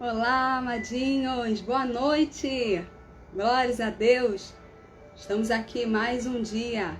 Olá, amadinhos, boa noite, glórias a Deus. Estamos aqui mais um dia,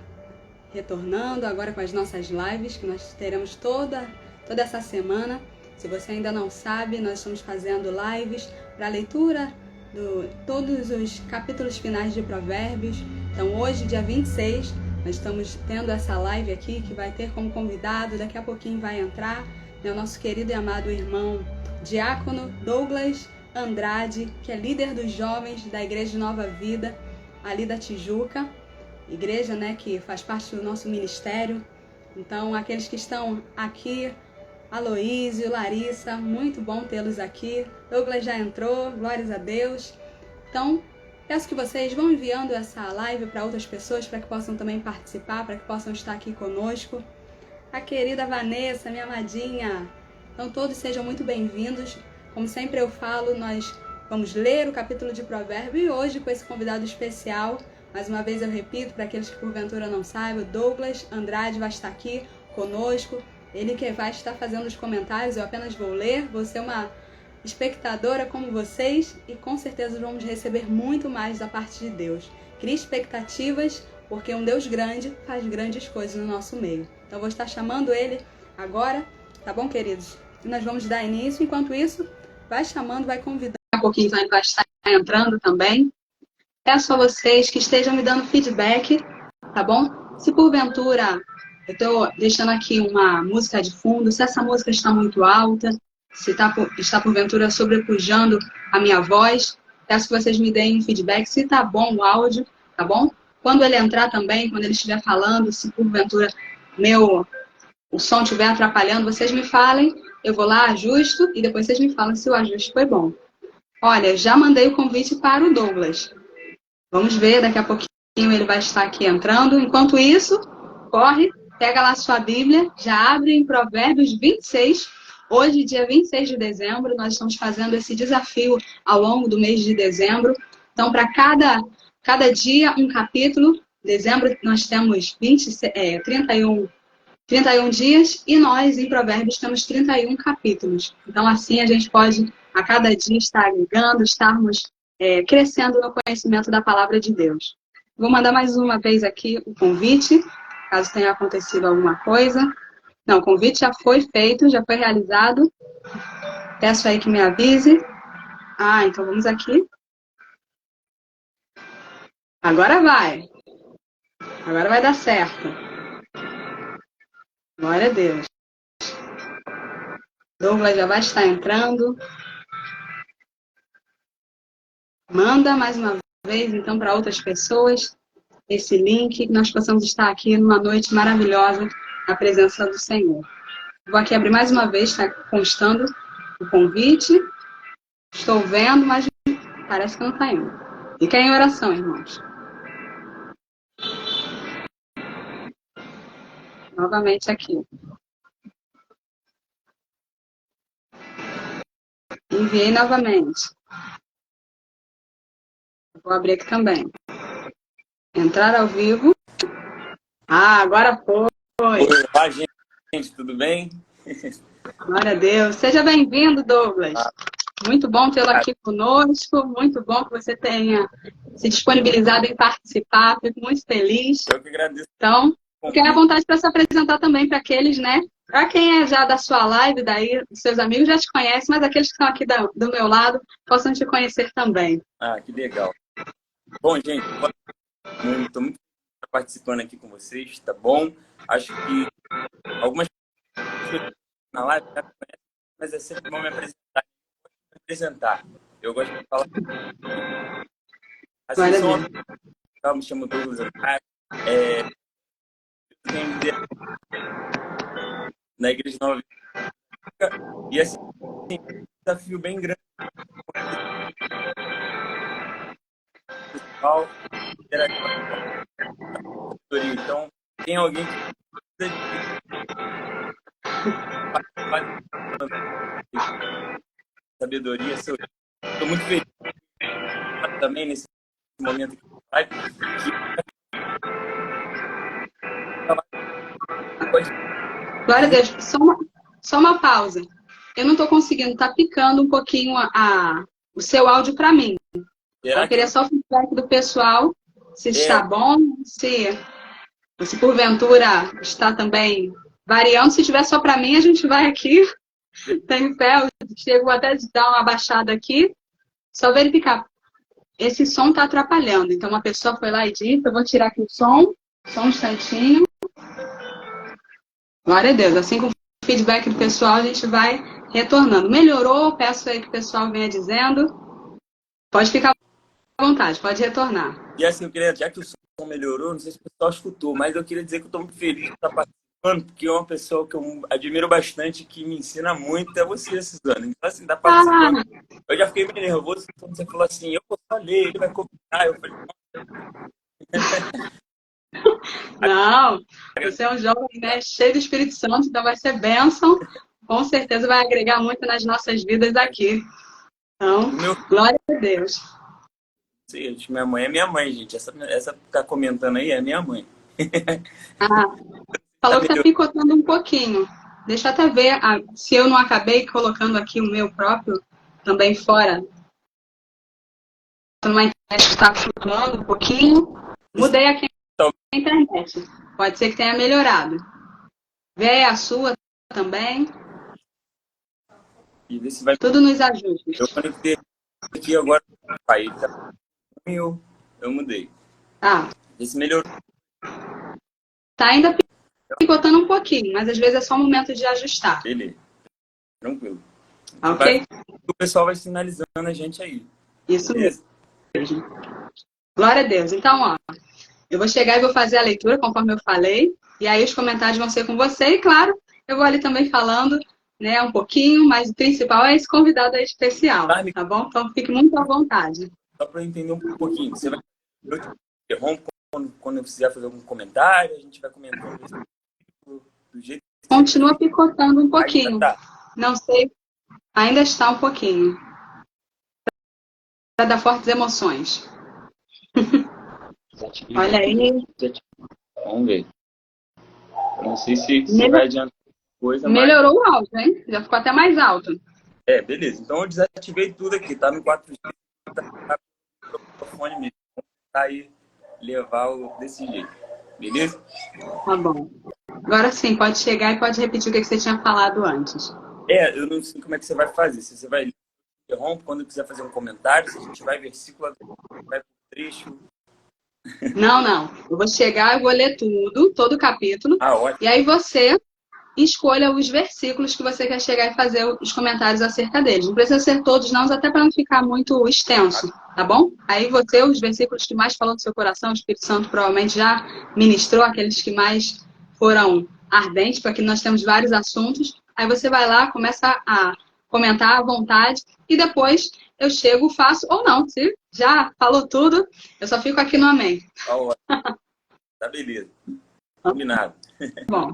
retornando agora com as nossas lives, que nós teremos toda essa semana. Se você ainda não sabe, nós estamos fazendo lives para a leitura de todos os capítulos finais de Provérbios. Então hoje, dia 26, nós estamos tendo essa live aqui, que vai ter como convidado, daqui a pouquinho vai entrar, o nosso querido e amado irmão Diácono Douglas Andrade, que é líder dos jovens da Igreja Nova Vida, ali da Tijuca, igreja, né, que faz parte do nosso ministério. Então, aqueles que estão aqui, Aloísio, Larissa, muito bom tê-los aqui. Douglas já entrou, glórias a Deus. Então, peço que vocês vão enviando essa live para outras pessoas, para que possam também participar, para que possam estar aqui conosco. A querida Vanessa, minha amadinha. Então, todos sejam muito bem-vindos. Como sempre eu falo, nós vamos ler o capítulo de Provérbios e hoje com esse convidado especial. Mais uma vez eu repito, para aqueles que porventura não saibam, Douglas Andrade vai estar aqui conosco. Ele que vai estar fazendo os comentários, eu apenas vou ler, vou ser uma espectadora como vocês e com certeza vamos receber muito mais da parte de Deus. Crie expectativas, porque um Deus grande faz grandes coisas no nosso meio. Então vou estar chamando ele agora, tá bom, queridos? E nós vamos dar início, enquanto isso, vai chamando, vai convidando. Daqui a pouquinho então ele vai estar entrando também. Peço a vocês que estejam me dando feedback, tá bom? Se porventura eu estou deixando aqui uma música de fundo, se essa música está muito alta, se está porventura sobrepujando a minha voz, peço que vocês me deem um feedback, se está bom o áudio, tá bom? Quando ele entrar também, quando ele estiver falando, se porventura o som estiver atrapalhando, vocês me falem, eu vou lá, ajusto, e depois vocês me falam se o ajuste foi bom. Olha, já mandei o convite para o Douglas. Vamos ver, daqui a pouquinho ele vai estar aqui entrando. Enquanto isso, corre, pega lá a sua Bíblia, já abre em Provérbios 26. Hoje, dia 26 de dezembro, nós estamos fazendo esse desafio ao longo do mês de dezembro. Então, para cada dia, um capítulo. Dezembro, nós temos 31 dias e nós, em Provérbios, temos 31 capítulos. Então, assim, a gente pode, a cada dia, estar ligando, estarmos crescendo no conhecimento da palavra de Deus. Vou mandar mais uma vez aqui o convite, caso tenha acontecido alguma coisa. Não, o convite já foi feito, já foi realizado. Peço aí que me avise. Então vamos aqui. Agora vai. Agora vai dar certo. Glória a Deus. Douglas já vai estar entrando. Manda mais uma vez, então, para outras pessoas esse link, que nós possamos estar aqui numa noite maravilhosa na presença do Senhor. Vou aqui abrir mais uma vez, está constando o convite. Estou vendo, mas parece que não está indo. Fica em oração, irmãos. Novamente aqui. Enviei novamente. Vou abrir aqui também. Entrar ao vivo. Agora foi. Olá, gente, tudo bem? Glória a Deus. Seja bem-vindo, Douglas. Muito bom tê-lo aqui conosco. Muito bom que você tenha se disponibilizado em participar. Fico muito feliz. Eu que agradeço. Então, fique à vontade para se apresentar também para aqueles, né? Para quem é já da sua live, daí, seus amigos já te conhecem, mas aqueles que estão aqui do meu lado possam te conhecer também. Que legal. Bom, gente, estou muito participando aqui com vocês, tá bom? Acho que algumas pessoas na live já conhecem, mas é sempre bom me apresentar. Eu gosto de falar. Assim, eu me chamo Douglas Andrade, na Igreja Nova Vida, e assim, um desafio bem grande. Pessoal, então, tem alguém que sabedoria, estou muito feliz também nesse momento Glória a Deus. Só uma pausa. eu não estou conseguindo, tá picando um pouquinho o seu áudio para mim. Eu queria só o feedback do pessoal, se está bom, se porventura está também variando. Se tiver só para mim, a gente vai aqui, tem pé, eu chego até a dar uma baixada aqui, só verificar. Esse som está atrapalhando, então uma pessoa foi lá e disse, eu vou tirar aqui o som, só um instantinho. Glória a Deus, assim com o feedback do pessoal, a gente vai retornando. Melhorou? Peço aí que o pessoal venha dizendo. Pode ficar à vontade, pode retornar. E assim, eu queria, já que o som melhorou, não sei se o pessoal escutou, mas eu queria dizer que eu estou muito feliz de estar participando, porque é uma pessoa que eu admiro bastante, que me ensina muito, é você, Suzana. Então, assim, tá participando. Eu já fiquei meio nervoso quando você falou assim, eu vou só ler, ele vai comentar. Eu falei, não, você é um jovem, né, cheio do Espírito Santo, então vai ser bênção. Com certeza vai agregar muito nas nossas vidas aqui. Então, glória a Deus. Gente, minha mãe é minha mãe, gente. Essa que tá comentando aí é minha mãe. Falou que tá picotando um pouquinho. Deixa eu até ver se eu não acabei colocando aqui o meu próprio também fora. Numa internet que está flutuando um pouquinho. Mudei aqui na internet. Pode ser que tenha melhorado. Vê a sua também. E vê se vai... Tudo nos ajustes. Eu conectei aqui agora. Aí, tá. Eu mudei. Vê se melhorou. Tá ainda picotando um pouquinho, mas às vezes é só um momento de ajustar. Beleza. Tranquilo. Ok? O pessoal vai sinalizando a gente aí. Isso mesmo. Glória a Deus. Então, ó, eu vou chegar e vou fazer a leitura, conforme eu falei, e aí os comentários vão ser com você, e claro, eu vou ali também falando, né, um pouquinho, mas o principal é esse convidado aí especial, tá bom? Então, fique muito à vontade. Só para eu entender um pouquinho, você vai... Eu te interrompo quando eu precisar fazer algum comentário, a gente vai comentando do jeito que... Continua picotando um pouquinho. Tá. Não sei, ainda está um pouquinho. Para dar fortes emoções. Olha aí. Vamos ver. Eu não sei se vai adiantar coisa, melhorou o áudio, hein? Já ficou até mais alto. Beleza. Então eu desativei tudo aqui, tá no 4G, tá no microfone mesmo. Tá aí, levar desse jeito. Beleza? Tá bom. Agora sim, pode chegar e pode repetir o que você tinha falado antes. Eu não sei como é que você vai fazer. Se você vai interromper quando quiser fazer um comentário, se a gente vai versículo, vai por trecho. Não. Eu vou chegar e vou ler tudo, todo o capítulo. Ótimo. E aí você escolha os versículos que você quer chegar e fazer os comentários acerca deles. Não precisa ser todos, não, até para não ficar muito extenso, tá bom? Aí você, os versículos que mais falou do seu coração, o Espírito Santo provavelmente já ministrou, aqueles que mais foram ardentes, porque nós temos vários assuntos. Aí você vai lá, começa a comentar à vontade e depois eu chego, faço ou não. Se já falou tudo, eu só fico aqui no amém. Tá beleza. Combinado. Bom,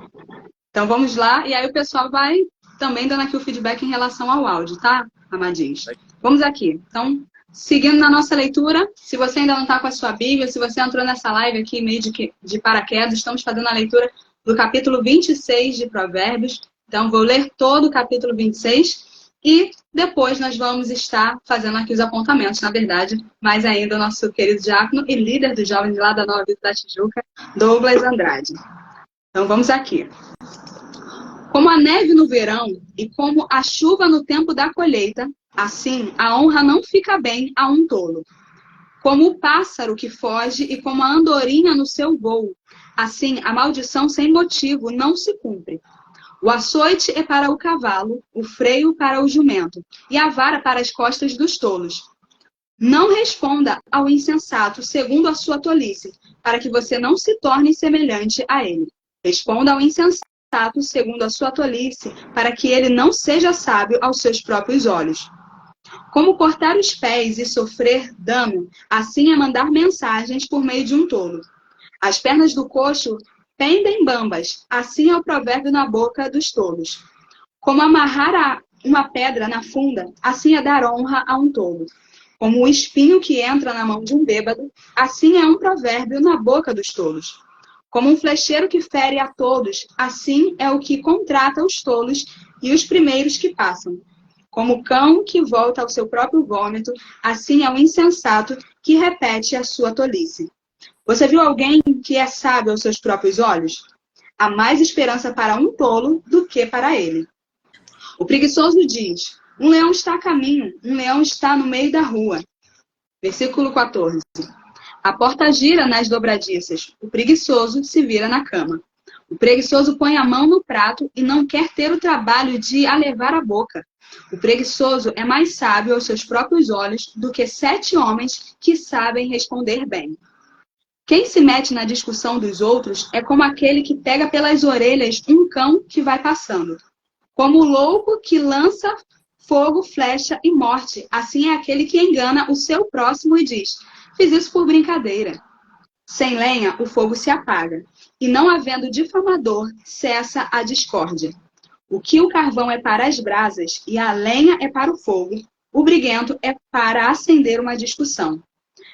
então vamos lá. E aí o pessoal vai também dando aqui o feedback em relação ao áudio, tá, amadinhos? Vamos aqui. Então, seguindo na nossa leitura, se você ainda não está com a sua Bíblia, se você entrou nessa live aqui meio de paraquedas, estamos fazendo a leitura do capítulo 26 de Provérbios. Então, vou ler todo o capítulo 26 e depois nós vamos estar fazendo aqui os apontamentos, na verdade, mais ainda o nosso querido diácono e líder dos jovens lá da Nova Vida da Tijuca, Douglas Andrade. Então, vamos aqui. Como a neve no verão e como a chuva no tempo da colheita, assim a honra não fica bem a um tolo. Como o pássaro que foge e como a andorinha no seu voo, assim a maldição sem motivo não se cumpre. O açoite é para o cavalo, o freio para o jumento, e a vara para as costas dos tolos. Não responda ao insensato segundo a sua tolice, para que você não se torne semelhante a ele. Responda ao insensato segundo a sua tolice, para que ele não seja sábio aos seus próprios olhos. Como cortar os pés e sofrer dano, assim é mandar mensagens por meio de um tolo. As pernas do coxo pendem bambas, assim é o provérbio na boca dos tolos. Como amarrar uma pedra na funda, assim é dar honra a um tolo. Como o espinho que entra na mão de um bêbado, assim é um provérbio na boca dos tolos. Como um flecheiro que fere a todos, assim é o que contrata os tolos e os primeiros que passam. Como o cão que volta ao seu próprio vômito, assim é o insensato que repete a sua tolice. Você viu alguém que é sábio aos seus próprios olhos? Há mais esperança para um tolo do que para ele. O preguiçoso diz: um leão está a caminho, um leão está no meio da rua. Versículo 14. A porta gira nas dobradiças, o preguiçoso se vira na cama. O preguiçoso põe a mão no prato e não quer ter o trabalho de a levar à boca. O preguiçoso é mais sábio aos seus próprios olhos do que 7 homens que sabem responder bem. Quem se mete na discussão dos outros é como aquele que pega pelas orelhas um cão que vai passando. Como o louco que lança fogo, flecha e morte, assim é aquele que engana o seu próximo e diz: fiz isso por brincadeira. Sem lenha, o fogo se apaga, e não havendo difamador, cessa a discórdia. O que o carvão é para as brasas e a lenha é para o fogo, o briguento é para acender uma discussão.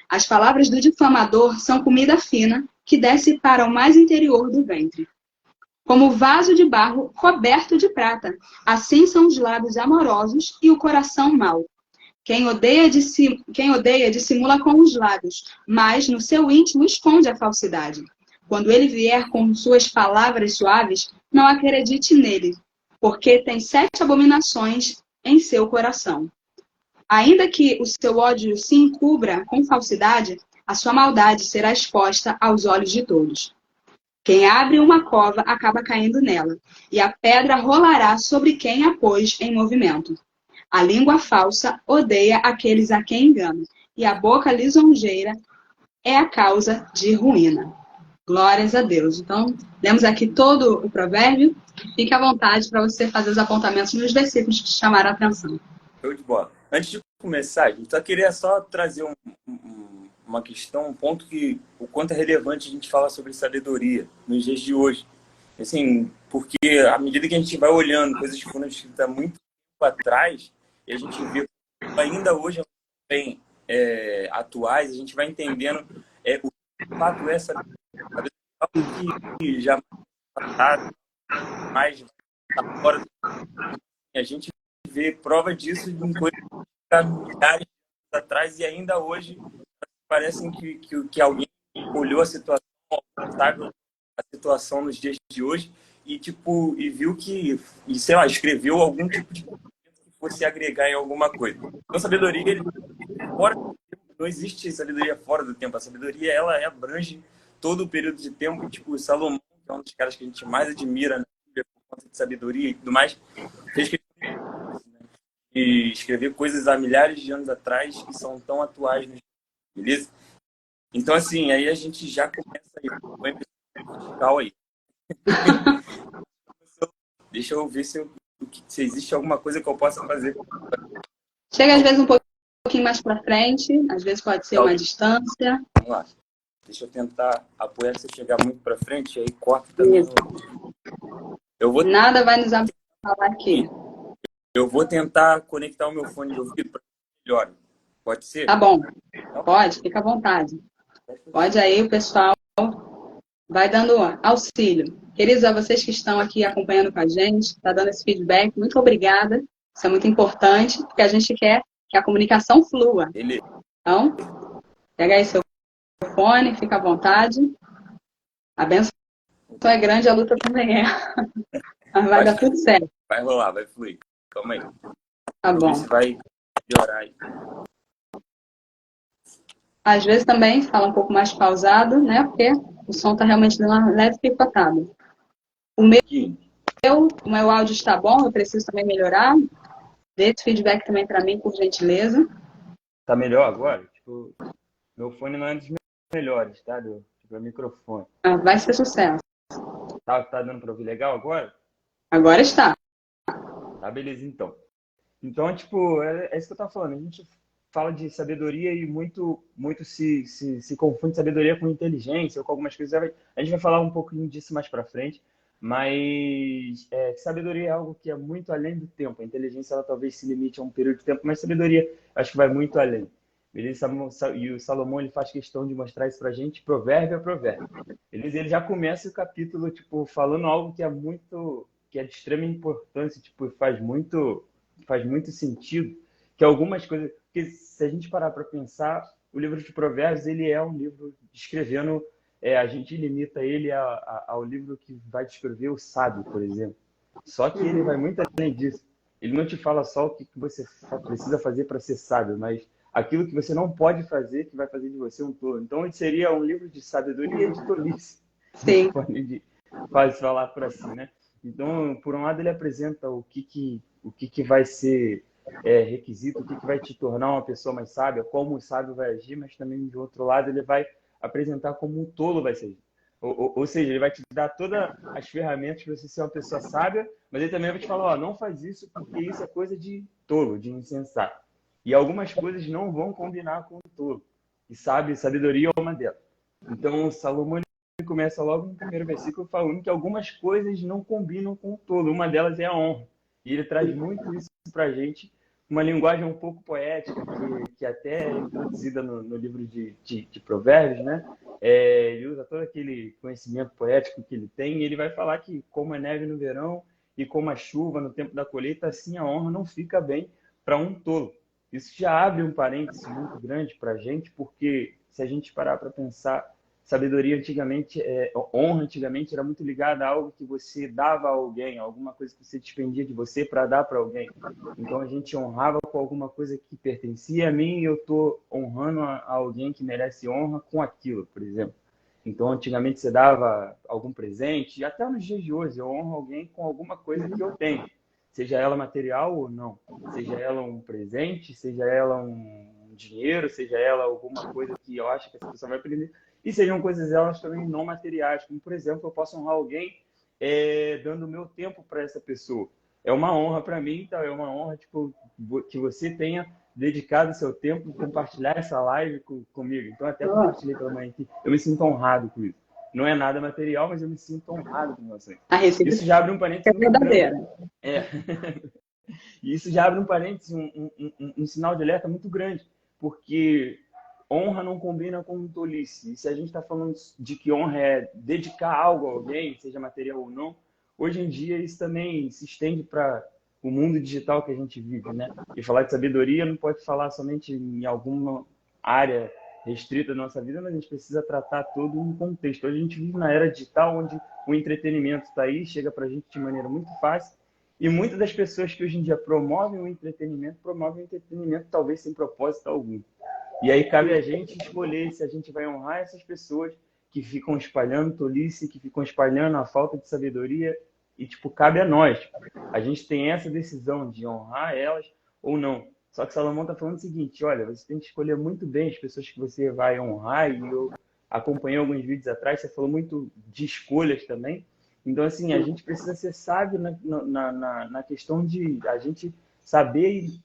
As palavras do difamador são comida fina que desce para o mais interior do ventre. Como vaso de barro coberto de prata, assim são os lábios amorosos e o coração mau. Quem odeia dissimula com os lábios, mas no seu íntimo esconde a falsidade. Quando ele vier com suas palavras suaves, não acredite nele, porque tem 7 abominações em seu coração. Ainda que o seu ódio se encubra com falsidade, a sua maldade será exposta aos olhos de todos. Quem abre uma cova acaba caindo nela, e a pedra rolará sobre quem a pôs em movimento. A língua falsa odeia aqueles a quem engana, e a boca lisonjeira é a causa de ruína. Glórias a Deus. Então, lemos aqui todo o provérbio. Fique à vontade para você fazer os apontamentos nos versículos que te chamaram a atenção. Show de bola. Antes de começar, a gente só queria trazer uma questão, um ponto que o quanto é relevante a gente falar sobre sabedoria nos dias de hoje. Assim, porque à medida que a gente vai olhando coisas que foram escritas há muito tempo atrás, e a gente vê ainda hoje bem atuais, a gente vai entendendo o que de fato é sabedoria. Algo que já passado, mais fora do... A gente vê prova disso em coisas há milhares de anos atrás e ainda hoje parece que alguém olhou a situação, sabe, a situação nos dias de hoje e viu que, sei lá, escreveu algum tipo de conhecimento que fosse agregar em alguma coisa. Então, sabedoria, fora do tempo, não existe sabedoria fora do tempo. A sabedoria, ela abrange todo o período de tempo. Tipo, Salomão, que é um dos caras que a gente mais admira, né, por conta de sabedoria e tudo mais, fez e escrever coisas há milhares de anos atrás que são tão atuais, né? Beleza? Então, assim, aí a gente já começa aí, musical aí. Deixa eu ver se existe alguma coisa que eu possa fazer. Chega às vezes um pouquinho mais para frente, às vezes pode ser uma distância. Vamos lá. Deixa eu tentar apoiar se eu chegar muito para frente, aí corta também. Nada vai nos abalar aqui. Eu vou tentar conectar o meu fone de ouvido para melhor. Pode ser? Tá bom. Pode, fica à vontade. Pode aí, o pessoal vai dando auxílio. Queridos, a vocês que estão aqui acompanhando com a gente, está dando esse feedback, muito obrigada. Isso é muito importante, porque a gente quer que a comunicação flua. Beleza. Então, pega aí seu fone, fica à vontade. A bênção é grande, a luta também é. Mas vai dar tudo certo. Vai rolar, vai fluir. Calma aí. Tá bom. Vamos ver se vai melhorar aí. Às vezes também fala um pouco mais pausado, né? Porque o som está realmente dando uma leve picotada. O meu áudio está bom, eu preciso também melhorar. Dê esse feedback também para mim, por gentileza. Tá melhor agora? Tipo, meu fone não é dos melhores, tá? Tipo, microfone. Vai ser sucesso. Tá dando para ouvir legal agora? Agora está. Tá, beleza, então. Então, tipo, é isso que eu tava falando. A gente fala de sabedoria e muito se confunde sabedoria com inteligência ou com algumas coisas. A gente vai falar um pouquinho disso mais para frente, mas sabedoria é algo que é muito além do tempo. A inteligência, ela talvez se limite a um período de tempo, mas sabedoria acho que vai muito além. Beleza? E o Salomão, ele faz questão de mostrar isso pra gente, provérbio a provérbio. Beleza? Ele já começa o capítulo, tipo, falando algo que é muito que é de extrema importância, tipo, faz muito sentido, que algumas coisas, porque se a gente parar para pensar, o livro de Provérbios, ele é um livro descrevendo, a gente limita ele ao livro que vai descrever o sábio, por exemplo. Só que ele vai muito além disso. Ele não te fala só o que você precisa fazer para ser sábio, mas aquilo que você não pode fazer, que vai fazer de você um tolo. Então, ele seria um livro de sabedoria e de tolice. Sim. Faz falar por assim, né? Então, por um lado, ele apresenta o que vai ser requisito, o que vai te tornar uma pessoa mais sábia, como o sábio vai agir, mas também, de outro lado, ele vai apresentar como o tolo vai ser. Ou seja, ele vai te dar todas as ferramentas para você ser uma pessoa sábia, mas ele também vai te falar, ó, não faz isso porque isso é coisa de tolo, de insensato. E algumas coisas não vão combinar com o tolo. E sabedoria é uma delas. Então, Salomão começa logo no primeiro versículo falando que algumas coisas não combinam com o tolo. Uma delas é a honra. E ele traz muito isso para a gente, uma linguagem um pouco poética, que até é introduzida no livro de Provérbios, né? Ele usa todo aquele conhecimento poético que ele tem, e ele vai falar que como a neve no verão e como a chuva no tempo da colheita, assim a honra não fica bem para um tolo. Isso já abre um parêntese muito grande para a gente, porque se a gente parar para pensar, sabedoria antigamente, honra antigamente era muito ligada a algo que você dava a alguém, alguma coisa que você despendia de você para dar para alguém. Então a gente honrava com alguma coisa que pertencia a mim e eu estou honrando a alguém que merece honra com aquilo, por exemplo. Então antigamente você dava algum presente, e até nos dias de hoje eu honro alguém com alguma coisa que eu tenho, seja ela material ou não, seja ela um presente, seja ela um dinheiro, seja ela alguma coisa que eu acho que essa pessoa vai aprender. E seriam coisas elas também não materiais, como, por exemplo, eu posso honrar alguém dando o meu tempo para essa pessoa. É uma honra para mim, então é uma honra tipo, que você tenha dedicado o seu tempo para compartilhar essa live comigo. Então, até compartilhei pela manhã aqui. Eu me sinto honrado com isso. Não é nada material, mas eu me sinto honrado com você. Isso já abre um parênteses muito grande. E isso já abre um parênteses, um sinal de alerta muito grande, porque honra não combina com tolice. E se a gente está falando de que honra é dedicar algo a alguém, seja material ou não, hoje em dia isso também se estende para o mundo digital que a gente vive, né? E falar de sabedoria não pode falar somente em alguma área restrita da nossa vida, mas a gente precisa tratar todo um contexto. Hoje a gente vive na era digital, onde o entretenimento está aí, chega para a gente de maneira muito fácil, e muitas das pessoas que hoje em dia promovem o entretenimento talvez sem propósito algum. E aí cabe a gente escolher se a gente vai honrar essas pessoas que ficam espalhando tolice, que ficam espalhando a falta de sabedoria, e tipo, cabe a nós. A gente tem essa decisão de honrar elas ou não. Só que Salomão está falando o seguinte, olha, você tem que escolher muito bem as pessoas que você vai honrar, e eu acompanhei alguns vídeos atrás, você falou muito de escolhas também. Então, assim, a gente precisa ser sábio na questão de a gente saber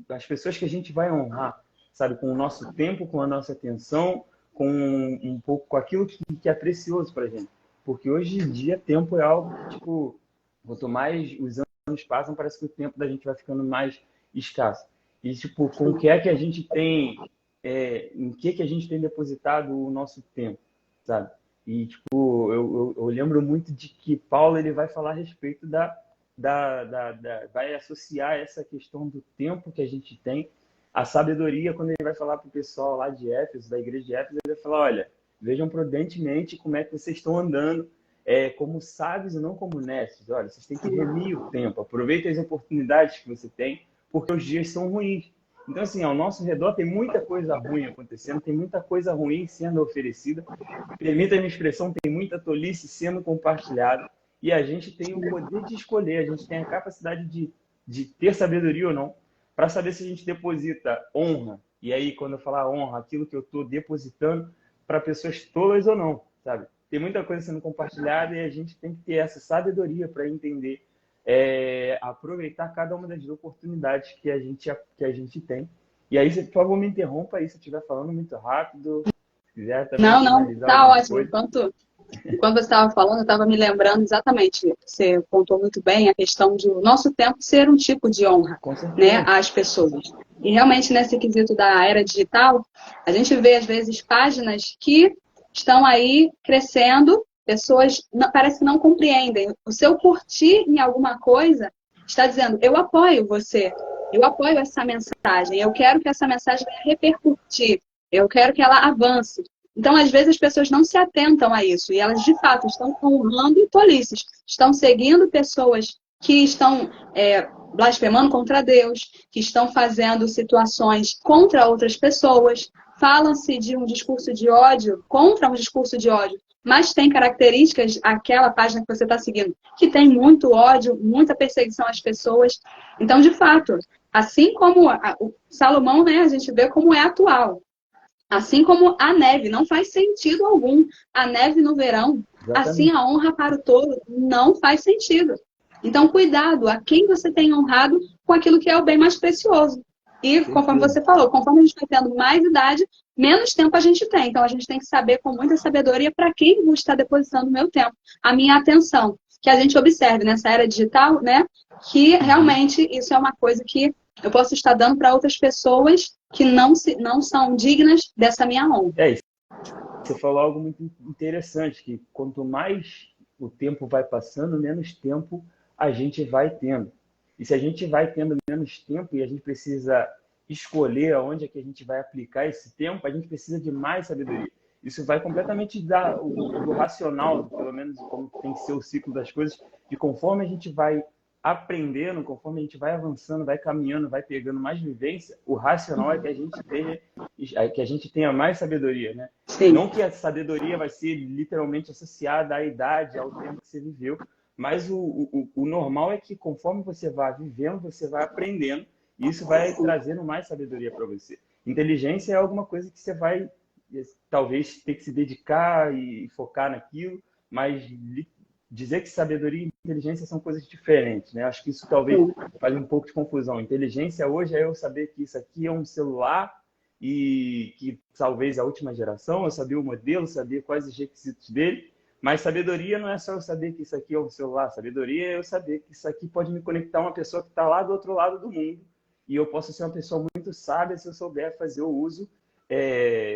as pessoas que a gente vai honrar, sabe, com o nosso tempo, com a nossa atenção, com um pouco com aquilo que é precioso para a gente. Porque hoje em dia, tempo é algo, tipo, quanto mais os anos passam, parece que o tempo da gente vai ficando mais escasso. E, tipo, com o que é que a gente tem, em que a gente tem depositado o nosso tempo, sabe? E, tipo, eu lembro muito de que Paulo ele vai falar a respeito vai associar essa questão do tempo que a gente tem à sabedoria, quando ele vai falar para o pessoal lá de Éfeso, da igreja de Éfeso, ele vai falar, olha, vejam prudentemente como é que vocês estão andando, como sábios e não como necios. Olha, vocês têm que remir o tempo, aproveitem as oportunidades que você tem, porque os dias são ruins. Então, assim, ao nosso redor tem muita coisa ruim acontecendo, tem muita coisa ruim sendo oferecida, permita-me a expressão, tem muita tolice sendo compartilhada, e a gente tem o poder de escolher, a gente tem a capacidade de ter sabedoria ou não, para saber se a gente deposita honra, e aí, quando eu falar honra, aquilo que eu estou depositando para pessoas tolas ou não, sabe? Tem muita coisa sendo compartilhada e a gente tem que ter essa sabedoria para entender, aproveitar cada uma das oportunidades que a gente tem. E aí, por favor, me interrompa aí se eu estiver falando muito rápido. Quiser também não, tá ótimo. Coisa. Enquanto você estava falando, eu estava me lembrando exatamente, você contou muito bem a questão de o nosso tempo ser um tipo de honra, né, às pessoas. E realmente nesse quesito da era digital, a gente vê às vezes páginas que estão aí crescendo, pessoas parece que não compreendem. O seu curtir em alguma coisa está dizendo, eu apoio você, eu apoio essa mensagem, eu quero que essa mensagem venha repercutir, eu quero que ela avance. Então, às vezes, as pessoas não se atentam a isso e elas, de fato, estão honrando tolices, estão seguindo pessoas que estão blasfemando contra Deus, que estão fazendo situações contra outras pessoas, falam-se de um discurso de ódio, contra um discurso de ódio, mas tem características, aquela página que você está seguindo, que tem muito ódio, muita perseguição às pessoas. Então, de fato, assim como o Salomão, né, a gente vê como é atual. Assim como a neve, não faz sentido algum. A neve no verão, Exatamente. assim a honra para o tolo, não faz sentido. Então, cuidado a quem você tem honrado com aquilo que é o bem mais precioso. E, conforme você falou, conforme a gente vai tendo mais idade, menos tempo a gente tem. Então, a gente tem que saber com muita sabedoria para quem vou estar depositando o meu tempo, a minha atenção. Que a gente observe nessa era digital, né? Que realmente isso é uma coisa que eu posso estar dando para outras pessoas que não são dignas dessa minha honra. É isso. Você falou algo muito interessante, que quanto mais o tempo vai passando, menos tempo a gente vai tendo. E se a gente vai tendo menos tempo e a gente precisa escolher aonde é que a gente vai aplicar esse tempo, a gente precisa de mais sabedoria. Isso vai completamente do racional, pelo menos como tem que ser o ciclo das coisas, de conforme a gente vai aprendendo, conforme a gente vai avançando, vai caminhando, vai pegando mais vivência, o racional é que a gente tenha mais sabedoria, né? Sim. Não que a sabedoria vai ser literalmente associada à idade, ao tempo que você viveu, mas o normal é que conforme você vai vivendo, você vai aprendendo, e isso vai trazendo mais sabedoria para você. Inteligência é alguma coisa que você vai talvez ter que se dedicar e focar naquilo, mas dizer que sabedoria e inteligência são coisas diferentes, né? Acho que isso talvez faz um pouco de confusão. Inteligência hoje é eu saber que isso aqui é um celular e que talvez a última geração, eu sabia o modelo, sabia quais os requisitos dele, mas sabedoria não é só eu saber que isso aqui é um celular. Sabedoria é eu saber que isso aqui pode me conectar a uma pessoa que está lá do outro lado do mundo e eu posso ser uma pessoa muito sábia se eu souber fazer o uso.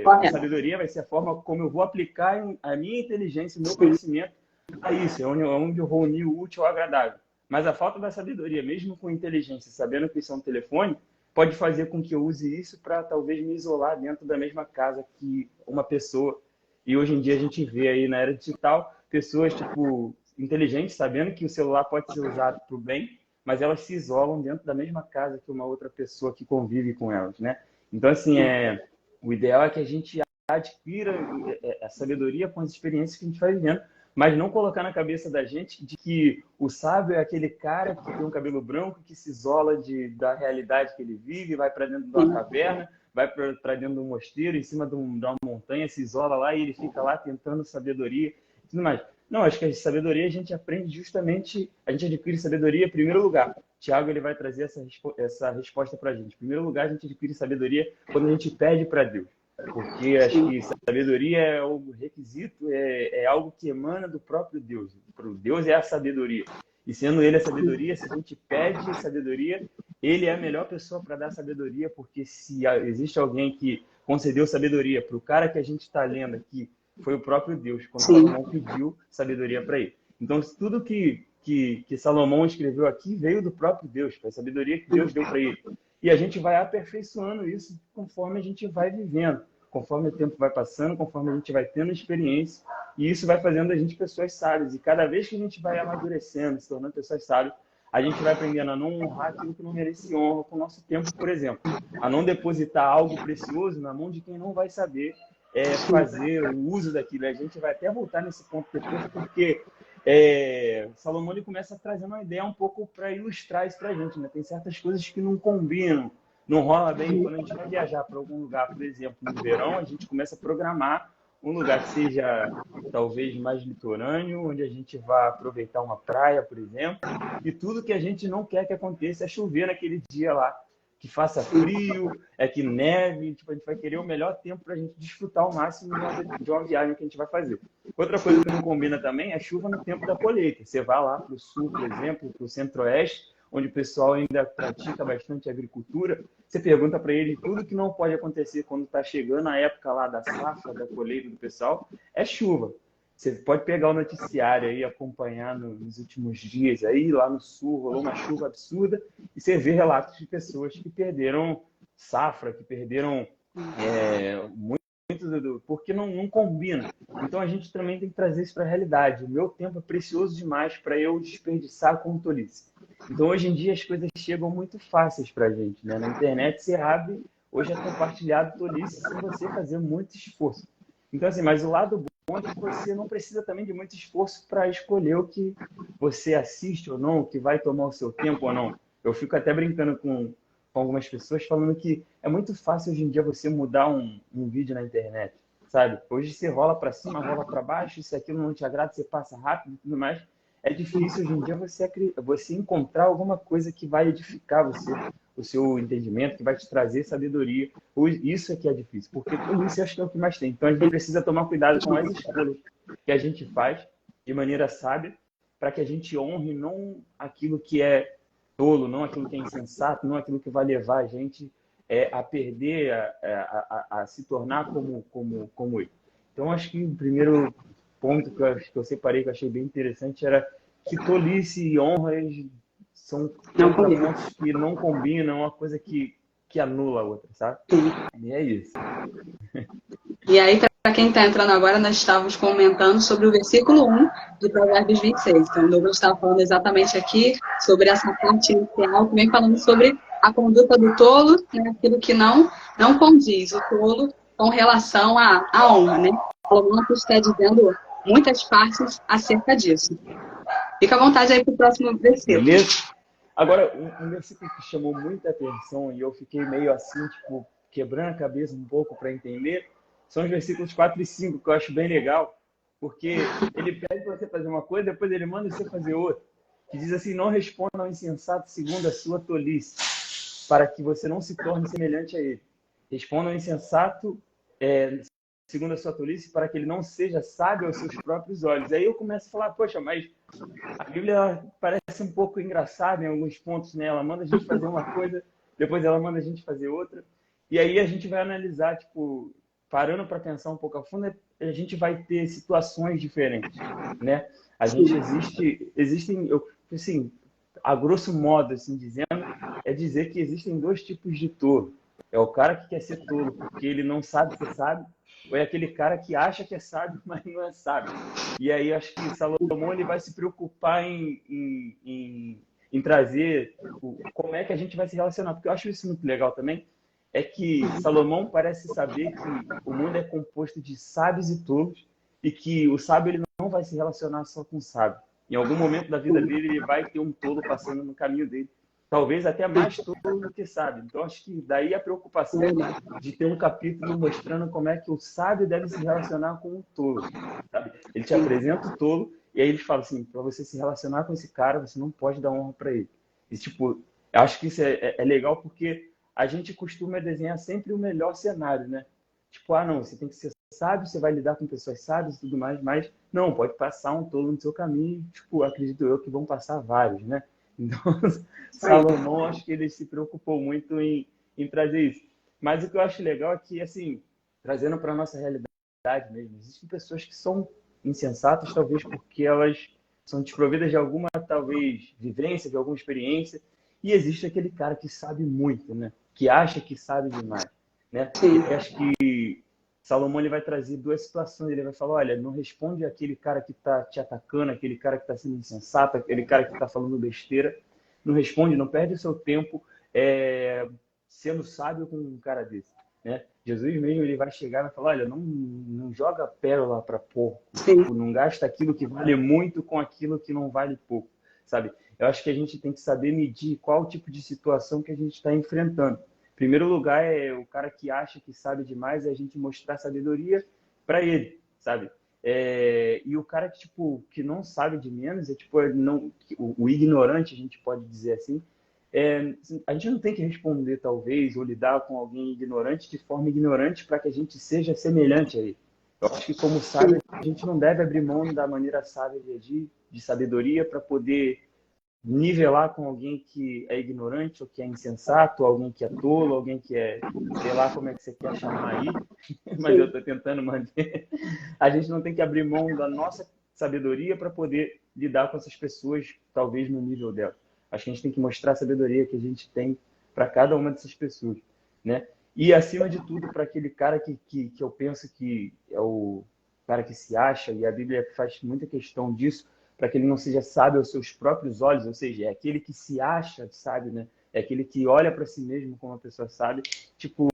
A sabedoria vai ser a forma como eu vou aplicar a minha inteligência, o meu conhecimento a isso, é onde eu vou unir o útil ao agradável. Mas a falta da sabedoria, mesmo com inteligência, sabendo que isso é um telefone, pode fazer com que eu use isso para talvez me isolar dentro da mesma casa que uma pessoa. E hoje em dia a gente vê aí na era digital pessoas tipo inteligentes, sabendo que o celular pode ser usado para o bem, mas elas se isolam dentro da mesma casa que uma outra pessoa que convive com elas, né? Então, assim, o ideal é que a gente adquira a sabedoria com as experiências que a gente vai vivendo, mas não colocar na cabeça da gente de que o sábio é aquele cara que tem um cabelo branco, que se isola da realidade que ele vive, vai para dentro de uma caverna, vai para dentro de um mosteiro, em cima de uma montanha, se isola lá e ele fica lá tentando sabedoria e tudo mais. Não, acho que a sabedoria a gente aprende justamente, a gente adquire sabedoria em primeiro lugar. Tiago ele vai trazer essa resposta para a gente. Em primeiro lugar, a gente adquire sabedoria quando a gente pede para Deus. Porque acho que sabedoria é um requisito, é algo que emana do próprio Deus. O Deus é a sabedoria. E sendo ele a sabedoria, se a gente pede sabedoria, ele é a melhor pessoa para dar sabedoria, porque se existe alguém que concedeu sabedoria para o cara que a gente está lendo aqui, foi o próprio Deus, quando Salomão pediu sabedoria para ele. Então, tudo que Salomão escreveu aqui veio do próprio Deus, foi a sabedoria que Deus deu para ele. E a gente vai aperfeiçoando isso conforme a gente vai vivendo, conforme o tempo vai passando, conforme a gente vai tendo experiência, e isso vai fazendo a gente pessoas sábias. E cada vez que a gente vai amadurecendo, se tornando pessoas sábias, a gente vai aprendendo a não honrar aquilo que não merece honra com o nosso tempo, por exemplo. A não depositar algo precioso na mão de quem não vai saber fazer o uso daquilo. A gente vai até voltar nesse ponto depois, porque Salomão ele começa trazendo uma ideia um pouco para ilustrar isso para a gente, né? Tem certas coisas que não combinam, não rola bem quando a gente vai viajar para algum lugar, por exemplo, no verão, a gente começa a programar um lugar que seja talvez mais litorâneo, onde a gente vá aproveitar uma praia, por exemplo, e tudo que a gente não quer que aconteça é chover naquele dia lá, que faça frio, que neve, tipo, a gente vai querer o melhor tempo para a gente desfrutar ao máximo de uma viagem que a gente vai fazer. Outra coisa que não combina também é chuva no tempo da colheita. Você vai lá para o sul, por exemplo, para o centro-oeste, onde o pessoal ainda pratica bastante agricultura, você pergunta para ele tudo que não pode acontecer quando está chegando a época lá da safra, da colheita do pessoal, é chuva. Você pode pegar o noticiário aí, acompanhar nos últimos dias aí, lá no sul, rolou uma chuva absurda, e você vê relatos de pessoas que perderam safra, que perderam muito porque não combina. Então a gente também tem que trazer isso para a realidade. O meu tempo é precioso demais para eu desperdiçar com tolice. Então hoje em dia as coisas chegam muito fáceis para a gente, né? Na internet você abre, hoje é compartilhado tolice sem você fazer muito esforço. Então assim, mas o lado bom é que você não precisa também de muito esforço para escolher o que você assiste ou não, o que vai tomar o seu tempo ou não. Eu fico até brincando com algumas pessoas falando que é muito fácil hoje em dia você mudar um vídeo na internet, sabe? Hoje você rola para cima, rola para baixo, se aquilo não te agrada, você passa rápido e tudo mais. É difícil hoje em dia você encontrar alguma coisa que vai edificar você, o seu entendimento, que vai te trazer sabedoria. Isso é que é difícil, porque tudo isso eu acho que é o que mais tem. Então a gente precisa tomar cuidado com as escolhas que a gente faz de maneira sábia, para que a gente honre não aquilo que é tolo, não aquilo que é insensato, não aquilo que vai levar a gente a perder, a se tornar como ele. Então, acho que o primeiro ponto que eu separei, que eu achei bem interessante, era que tolice e honras são contrapontos que não combinam, uma coisa que anula a outra, sabe? E é isso. E aí, para quem está entrando agora, nós estávamos comentando sobre o versículo 1 de Provérbios 26. Então, o Douglas estava falando exatamente aqui sobre essa parte inicial, que vem falando sobre a conduta do tolo, né, aquilo que não condiz o tolo com relação à honra, né? O Salomão está dizendo muitas partes acerca disso. Fica à vontade aí para o próximo versículo. Beleza? Agora, um versículo que chamou muita atenção e eu fiquei meio assim, tipo, quebrando a cabeça um pouco para entender, são os versículos 4 e 5, que eu acho bem legal, porque ele pede para você fazer uma coisa, depois ele manda você fazer outra. Que diz assim: não responda ao insensato segundo a sua tolice, para que você não se torne semelhante a ele. Responda ao insensato segundo a sua tolice, para que ele não seja sábio aos seus próprios olhos. Aí eu começo a falar, poxa, mas a Bíblia parece um pouco engraçada em alguns pontos, né? Ela manda a gente fazer uma coisa, depois ela manda a gente fazer outra. E aí a gente vai analisar, tipo, parando para pensar um pouco a fundo, a gente vai ter situações diferentes, né? A gente existem, assim, a grosso modo, assim dizendo, é dizer que existem dois tipos de tolo. É o cara que quer ser tolo porque ele não sabe que sabe, ou é aquele cara que acha que é sábio, mas não é sábio. E aí acho que Salomão ele vai se preocupar em trazer como é que a gente vai se relacionar, porque eu acho isso muito legal também, é que Salomão parece saber que o mundo é composto de sábios e tolos, e que o sábio ele não vai se relacionar só com o sábio. Em algum momento da vida dele, ele vai ter um tolo passando no caminho dele. Talvez até mais tolo do que sábio. Então, acho que daí a preocupação de ter um capítulo mostrando como é que o sábio deve se relacionar com o tolo. Sabe? Ele te apresenta o tolo, e aí ele fala assim, para você se relacionar com esse cara, você não pode dar honra para ele. E, tipo, eu acho que isso é legal porque a gente costuma desenhar sempre o melhor cenário, né? Tipo, não, você tem que ser sábio, você vai lidar com pessoas sábias e tudo mais, mas não, pode passar um tolo no seu caminho, tipo, acredito eu que vão passar vários, né? Então, Salomão, acho que ele se preocupou muito em trazer isso. Mas o que eu acho legal é que, assim, trazendo para a nossa realidade mesmo, existem pessoas que são insensatas, talvez porque elas são desprovidas de alguma, talvez, vivência, de alguma experiência, e existe aquele cara que sabe muito, né? Que acha que sabe demais, né? E acho que Salomão ele vai trazer duas situações. Ele vai falar, olha, não responde aquele cara que está te atacando, aquele cara que está sendo insensato, aquele cara que está falando besteira. Não responde, não perde o seu tempo sendo sábio com um cara desse, né? Jesus mesmo ele vai chegar e vai falar, olha, não joga pérola para porco, não gasta aquilo que vale muito com aquilo que não vale pouco, sabe? Eu acho que a gente tem que saber medir qual tipo de situação que a gente está enfrentando. Em primeiro lugar, é o cara que acha que sabe demais, é a gente mostrar sabedoria para ele, sabe? E o cara que, tipo, que não sabe de menos, o ignorante, a gente pode dizer assim, a gente não tem que responder, talvez, ou lidar com alguém ignorante de forma ignorante para que a gente seja semelhante a ele. Eu acho que, como sábio, a gente não deve abrir mão da maneira sábia de agir, de sabedoria, para poder nivelar com alguém que é ignorante ou que é insensato, alguém que é tolo, alguém que é, sei lá como é que você quer chamar aí, mas eu estou tentando manter. A gente não tem que abrir mão da nossa sabedoria para poder lidar com essas pessoas, talvez no nível delas. Acho que a gente tem que mostrar a sabedoria que a gente tem para cada uma dessas pessoas, né? E, acima de tudo, para aquele cara que eu penso que é o cara que se acha, e a Bíblia faz muita questão disso, para que ele não seja sábio aos seus próprios olhos, ou seja, é aquele que se acha sábio, né? É aquele que olha para si mesmo como uma pessoa sábia. Tipo,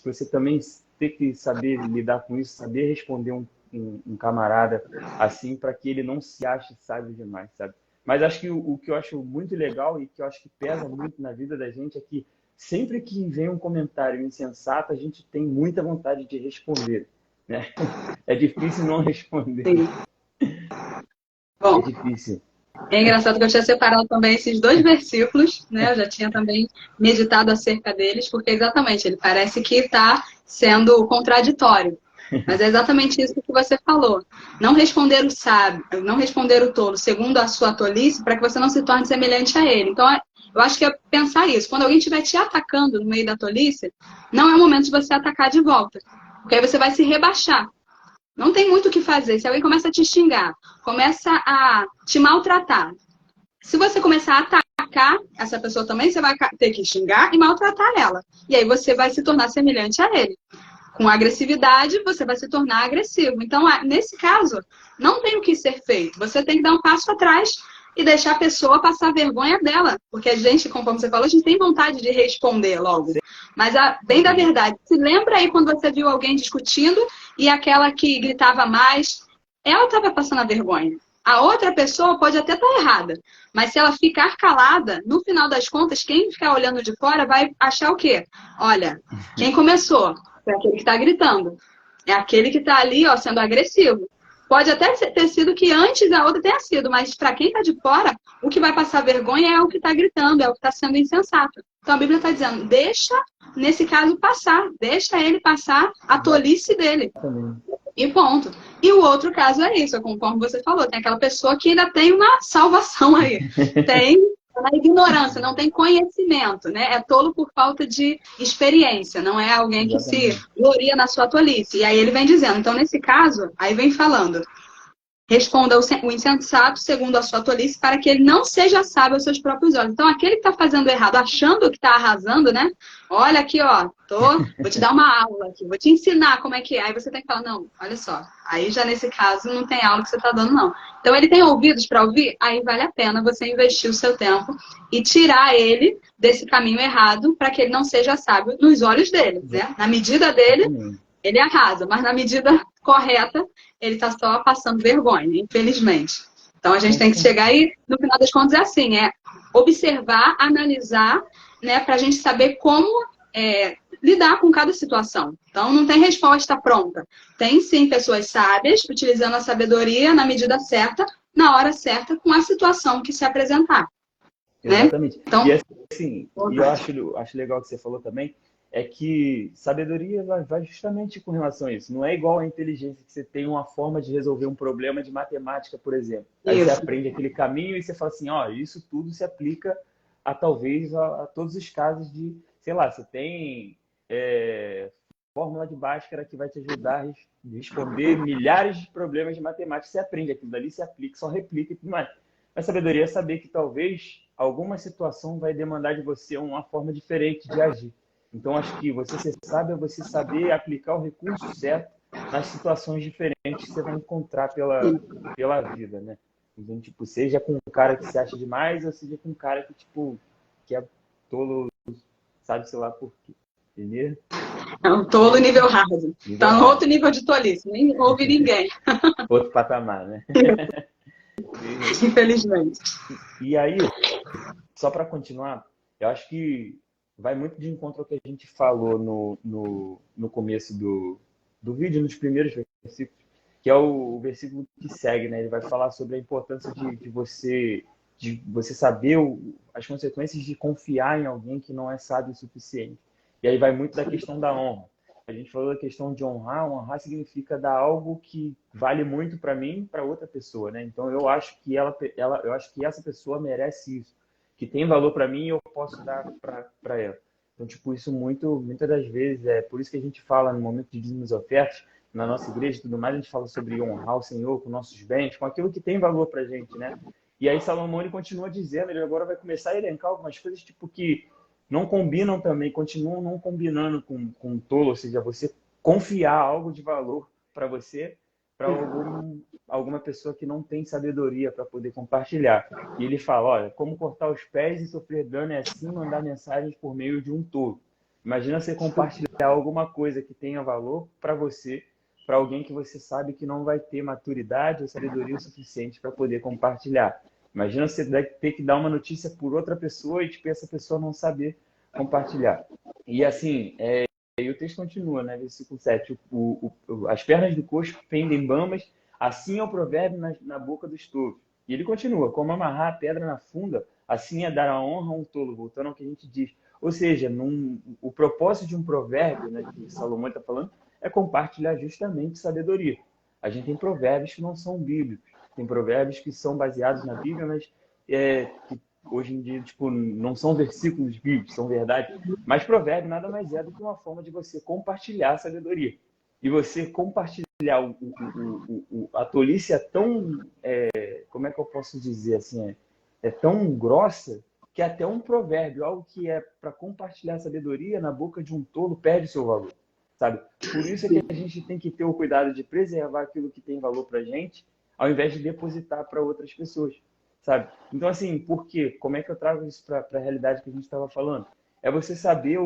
você também tem que saber lidar com isso, saber responder um camarada assim, para que ele não se ache sábio demais, sabe? Mas acho que o que eu acho muito legal e que eu acho que pesa muito na vida da gente é que sempre que vem um comentário insensato, a gente tem muita vontade de responder, né? É difícil não responder. Sim. É Bom, difícil. é engraçado que eu tinha separado também esses dois versículos, né? Eu já tinha também meditado acerca deles, porque exatamente ele parece que está sendo contraditório. Mas é exatamente isso que você falou. Não responder o sábio, não responder o tolo segundo a sua tolice, para que você não se torne semelhante a ele. Então, eu acho que é pensar isso. Quando alguém estiver te atacando no meio da tolice, não é o momento de você atacar de volta. Porque aí você vai se rebaixar. Não tem muito o que fazer. Se alguém começa a te xingar, começa a te maltratar. Se você começar a atacar essa pessoa também, você vai ter que xingar e maltratar ela. E aí você vai se tornar semelhante a ele. Com agressividade, você vai se tornar agressivo. Então, nesse caso, não tem o que ser feito. Você tem que dar um passo atrás e deixar a pessoa passar a vergonha dela. Porque a gente, conforme você falou, a gente tem vontade de responder logo. Mas, bem da verdade, se lembra aí quando você viu alguém discutindo e aquela que gritava mais, ela estava passando a vergonha. A outra pessoa pode até estar errada, mas se ela ficar calada, no final das contas, quem ficar olhando de fora vai achar o quê? Olha, quem começou foi aquele que está gritando. É aquele que está ali, ó, sendo agressivo. Pode até ter sido que antes a outra tenha sido, mas para quem está de fora, o que vai passar vergonha é o que está gritando, é o que está sendo insensato. Então a Bíblia está dizendo, deixa, nesse caso, passar. Deixa ele passar a tolice dele. E ponto. E o outro caso é isso, conforme você falou, tem aquela pessoa que ainda tem uma salvação aí. Tem a ignorância, não tem conhecimento, né? É tolo por falta de experiência, não é alguém que se gloria na sua tolice. E aí ele vem dizendo, então nesse caso, aí vem falando, responda o insensato segundo a sua tolice, para que ele não seja sábio aos seus próprios olhos. Então, aquele que está fazendo errado, achando que está arrasando, né? Olha aqui, ó, vou te dar uma aula aqui, vou te ensinar como é que é. Aí você tem que falar, não, olha só. Aí já nesse caso não tem aula que você está dando, não. Então, ele tem ouvidos para ouvir? Aí vale a pena você investir o seu tempo e tirar ele desse caminho errado para que ele não seja sábio nos olhos dele, né? Na medida dele, ele arrasa, mas na medida correta, ele está só passando vergonha, infelizmente. Então a gente tem que chegar aí, no final das contas, é assim, é observar, analisar, né, para a gente saber como lidar com cada situação. Então não tem resposta pronta. Tem sim pessoas sábias, utilizando a sabedoria na medida certa, na hora certa, com a situação que se apresentar. Exatamente. Né? Então, e assim, eu acho legal que você falou também, é que sabedoria vai justamente com relação a isso. Não é igual a inteligência, que você tem uma forma de resolver um problema de matemática, por exemplo. Aí você aprende aquele caminho e você fala assim, ó, isso tudo se aplica a talvez a todos os casos de, sei lá, você tem fórmula de Bhaskara que vai te ajudar a responder milhares de problemas de matemática. Você aprende aquilo dali, você aplica, só replica e tudo mais. Mas sabedoria é saber que talvez alguma situação vai demandar de você uma forma diferente de agir. Então, acho que você ser sábio é você saber aplicar o recurso certo nas situações diferentes que você vai encontrar pela vida, né? Então, tipo, seja com um cara que se acha demais ou seja com um cara que, tipo, que é tolo, sabe, sei lá por quê. Entendeu? É um tolo nível hard. Tá no outro nível de tolice, nem ouve ninguém. Outro patamar, né? Infelizmente. E aí, só para continuar, eu acho que vai muito de encontro ao que a gente falou no começo do vídeo, nos primeiros versículos, que é o versículo que segue, né? Ele vai falar sobre a importância de você saber as consequências de confiar em alguém que não é sábio o suficiente. E aí vai muito da questão da honra. A gente falou da questão de honrar. Honrar significa dar algo que vale muito para mim, para outra pessoa, né? Então eu acho que eu acho que essa pessoa merece isso. que tem valor para mim e eu posso dar para ela. Então, tipo, isso muitas das vezes, é por isso que a gente fala no momento de dízimos e ofertas, na nossa igreja e tudo mais, a gente fala sobre honrar o Senhor com nossos bens, com aquilo que tem valor para a gente, né? E aí Salomão, ele continua dizendo, ele agora vai começar a elencar algumas coisas, tipo, que não combinam também, continuam não combinando com o tolo, ou seja, você confiar algo de valor para você, para alguma pessoa que não tem sabedoria para poder compartilhar. E ele fala, olha, como cortar os pés e sofrer dano é assim mandar mensagens por meio de um tolo. Imagina você compartilhar alguma coisa que tenha valor para você, para alguém que você sabe que não vai ter maturidade ou sabedoria o suficiente para poder compartilhar. Imagina você ter que dar uma notícia por outra pessoa e tipo, essa pessoa não saber compartilhar. E assim, e o texto continua, né? Versículo 7. As pernas do coxo pendem bambas, assim é o provérbio na boca dos tolos. E ele continua, como amarrar a pedra na funda, assim é dar a honra a um tolo, voltando ao que a gente diz. Ou seja, o propósito de um provérbio, né, que Salomão está falando, é compartilhar justamente sabedoria. A gente tem provérbios que não são bíblicos, tem provérbios que são baseados na Bíblia, mas que hoje em dia tipo, não são versículos bíblicos, são verdade. Mas provérbio nada mais é do que uma forma de você compartilhar a sabedoria. E você compartilhar a tolice é tão, como é que eu posso dizer assim, é tão grossa que até um provérbio, algo que é para compartilhar a sabedoria, na boca de um tolo perde seu valor, sabe? Por isso é que a gente tem que ter o cuidado de preservar aquilo que tem valor para a gente, ao invés de depositar para outras pessoas, sabe? Então, assim, por quê? Como é que eu trago isso para a realidade que a gente estava falando? É você saber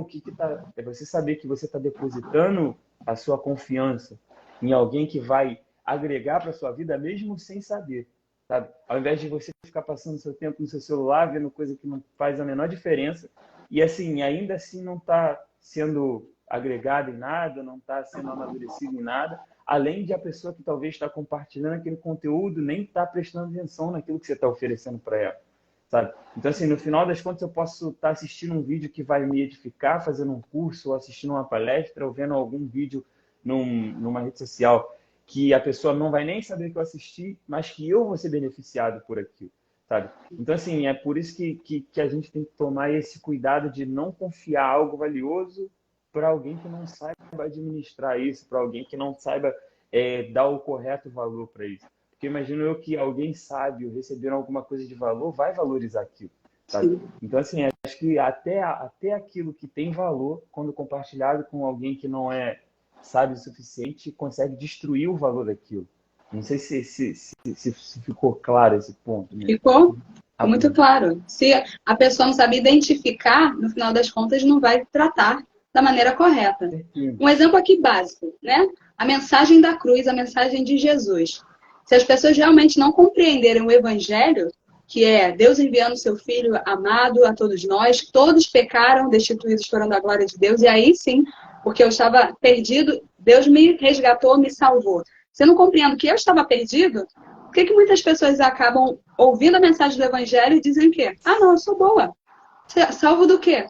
é você saber que você está depositando a sua confiança em alguém que vai agregar para sua vida mesmo sem saber, sabe? Ao invés de você ficar passando seu tempo no seu celular, vendo coisa que não faz a menor diferença e assim, ainda assim não está sendo agregado em nada, não está sendo amadurecido em nada, além de a pessoa que talvez está compartilhando aquele conteúdo nem está prestando atenção naquilo que você está oferecendo para ela, sabe? Então, assim, no final das contas, eu posso estar assistindo um vídeo que vai me edificar, fazendo um curso, ou assistindo uma palestra, ou vendo algum vídeo numa rede social que a pessoa não vai nem saber que eu assisti, mas que eu vou ser beneficiado por aquilo, sabe? Então, assim, é por isso que a gente tem que tomar esse cuidado de não confiar algo valioso para alguém que não saiba administrar isso, para alguém que não saiba dar o correto valor para isso. Porque imagino eu que alguém sábio recebendo alguma coisa de valor vai valorizar aquilo, sabe? Então, assim, acho que até aquilo que tem valor, quando compartilhado com alguém que não é sábio o suficiente, consegue destruir o valor daquilo. Não sei se ficou claro esse ponto. Né? Ficou muito claro. Se a pessoa não sabe identificar, no final das contas, não vai tratar da maneira correta. Um exemplo aqui básico, né? A mensagem da cruz, a mensagem de Jesus. Se as pessoas realmente não compreenderem o evangelho, que é Deus enviando seu Filho amado a todos nós, todos pecaram, destituídos foram da glória de Deus, e aí sim, porque eu estava perdido, Deus me resgatou, me salvou. Se eu não compreendo que eu estava perdido, por que muitas pessoas acabam ouvindo a mensagem do evangelho e dizem o quê? Ah, não, eu sou boa. Salvo do quê?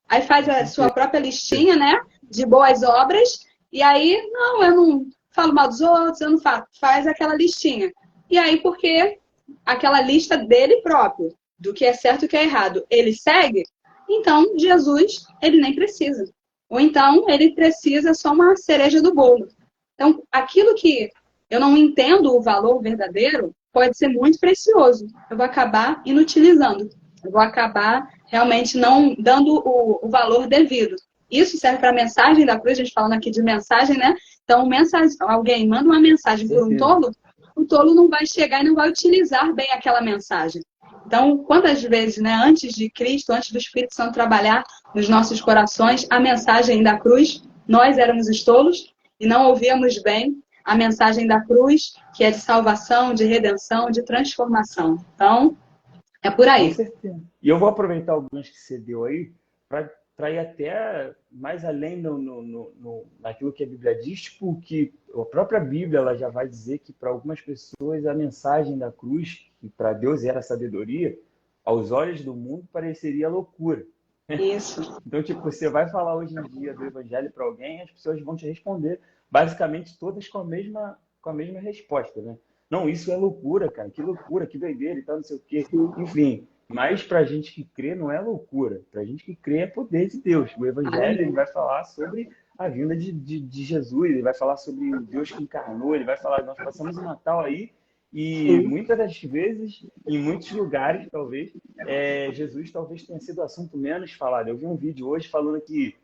Aí faz a sua própria listinha, né? De boas obras. E aí, não, eu não falo mal dos outros, eu não faço. Faz aquela listinha. E aí, porque aquela lista dele próprio, do que é certo e o que é errado, ele segue, então Jesus, ele nem precisa. Ou então, ele precisa só uma cereja do bolo. Então, aquilo que eu não entendo o valor verdadeiro pode ser muito precioso. Eu vou acabar inutilizando. Eu vou acabar realmente não dando o valor devido. Isso serve para a mensagem da cruz, a gente falando aqui de mensagem, né? Então, alguém manda uma mensagem por um tolo, o tolo não vai chegar e não vai utilizar bem aquela mensagem. Então, quantas vezes, né, antes de Cristo, antes do Espírito Santo trabalhar nos nossos corações, a mensagem da cruz, nós éramos os tolos e não ouvíamos bem a mensagem da cruz, que é de salvação, de redenção, de transformação. Então, é por aí. Com certeza. E eu vou aproveitar alguns que você deu aí para ir até mais além naquilo que a Bíblia diz, tipo, que a própria Bíblia ela já vai dizer que para algumas pessoas a mensagem da cruz, que para Deus era sabedoria, aos olhos do mundo pareceria loucura. Isso. Então, tipo, você vai falar hoje em dia do evangelho para alguém, as pessoas vão te responder basicamente todas com a mesma resposta, né? Não, isso é loucura, cara, que loucura, que doideira e tal, não sei o quê. Enfim, Mas para a gente que crê não é loucura. Para a gente que crê é poder de Deus. O Evangelho ele vai falar sobre a vinda de Jesus, ele vai falar sobre o Deus que encarnou, ele vai falar, nós passamos o Natal aí e Sim. muitas das vezes, em muitos lugares, talvez, Jesus talvez tenha sido o assunto menos falado. Eu vi um vídeo hoje falando que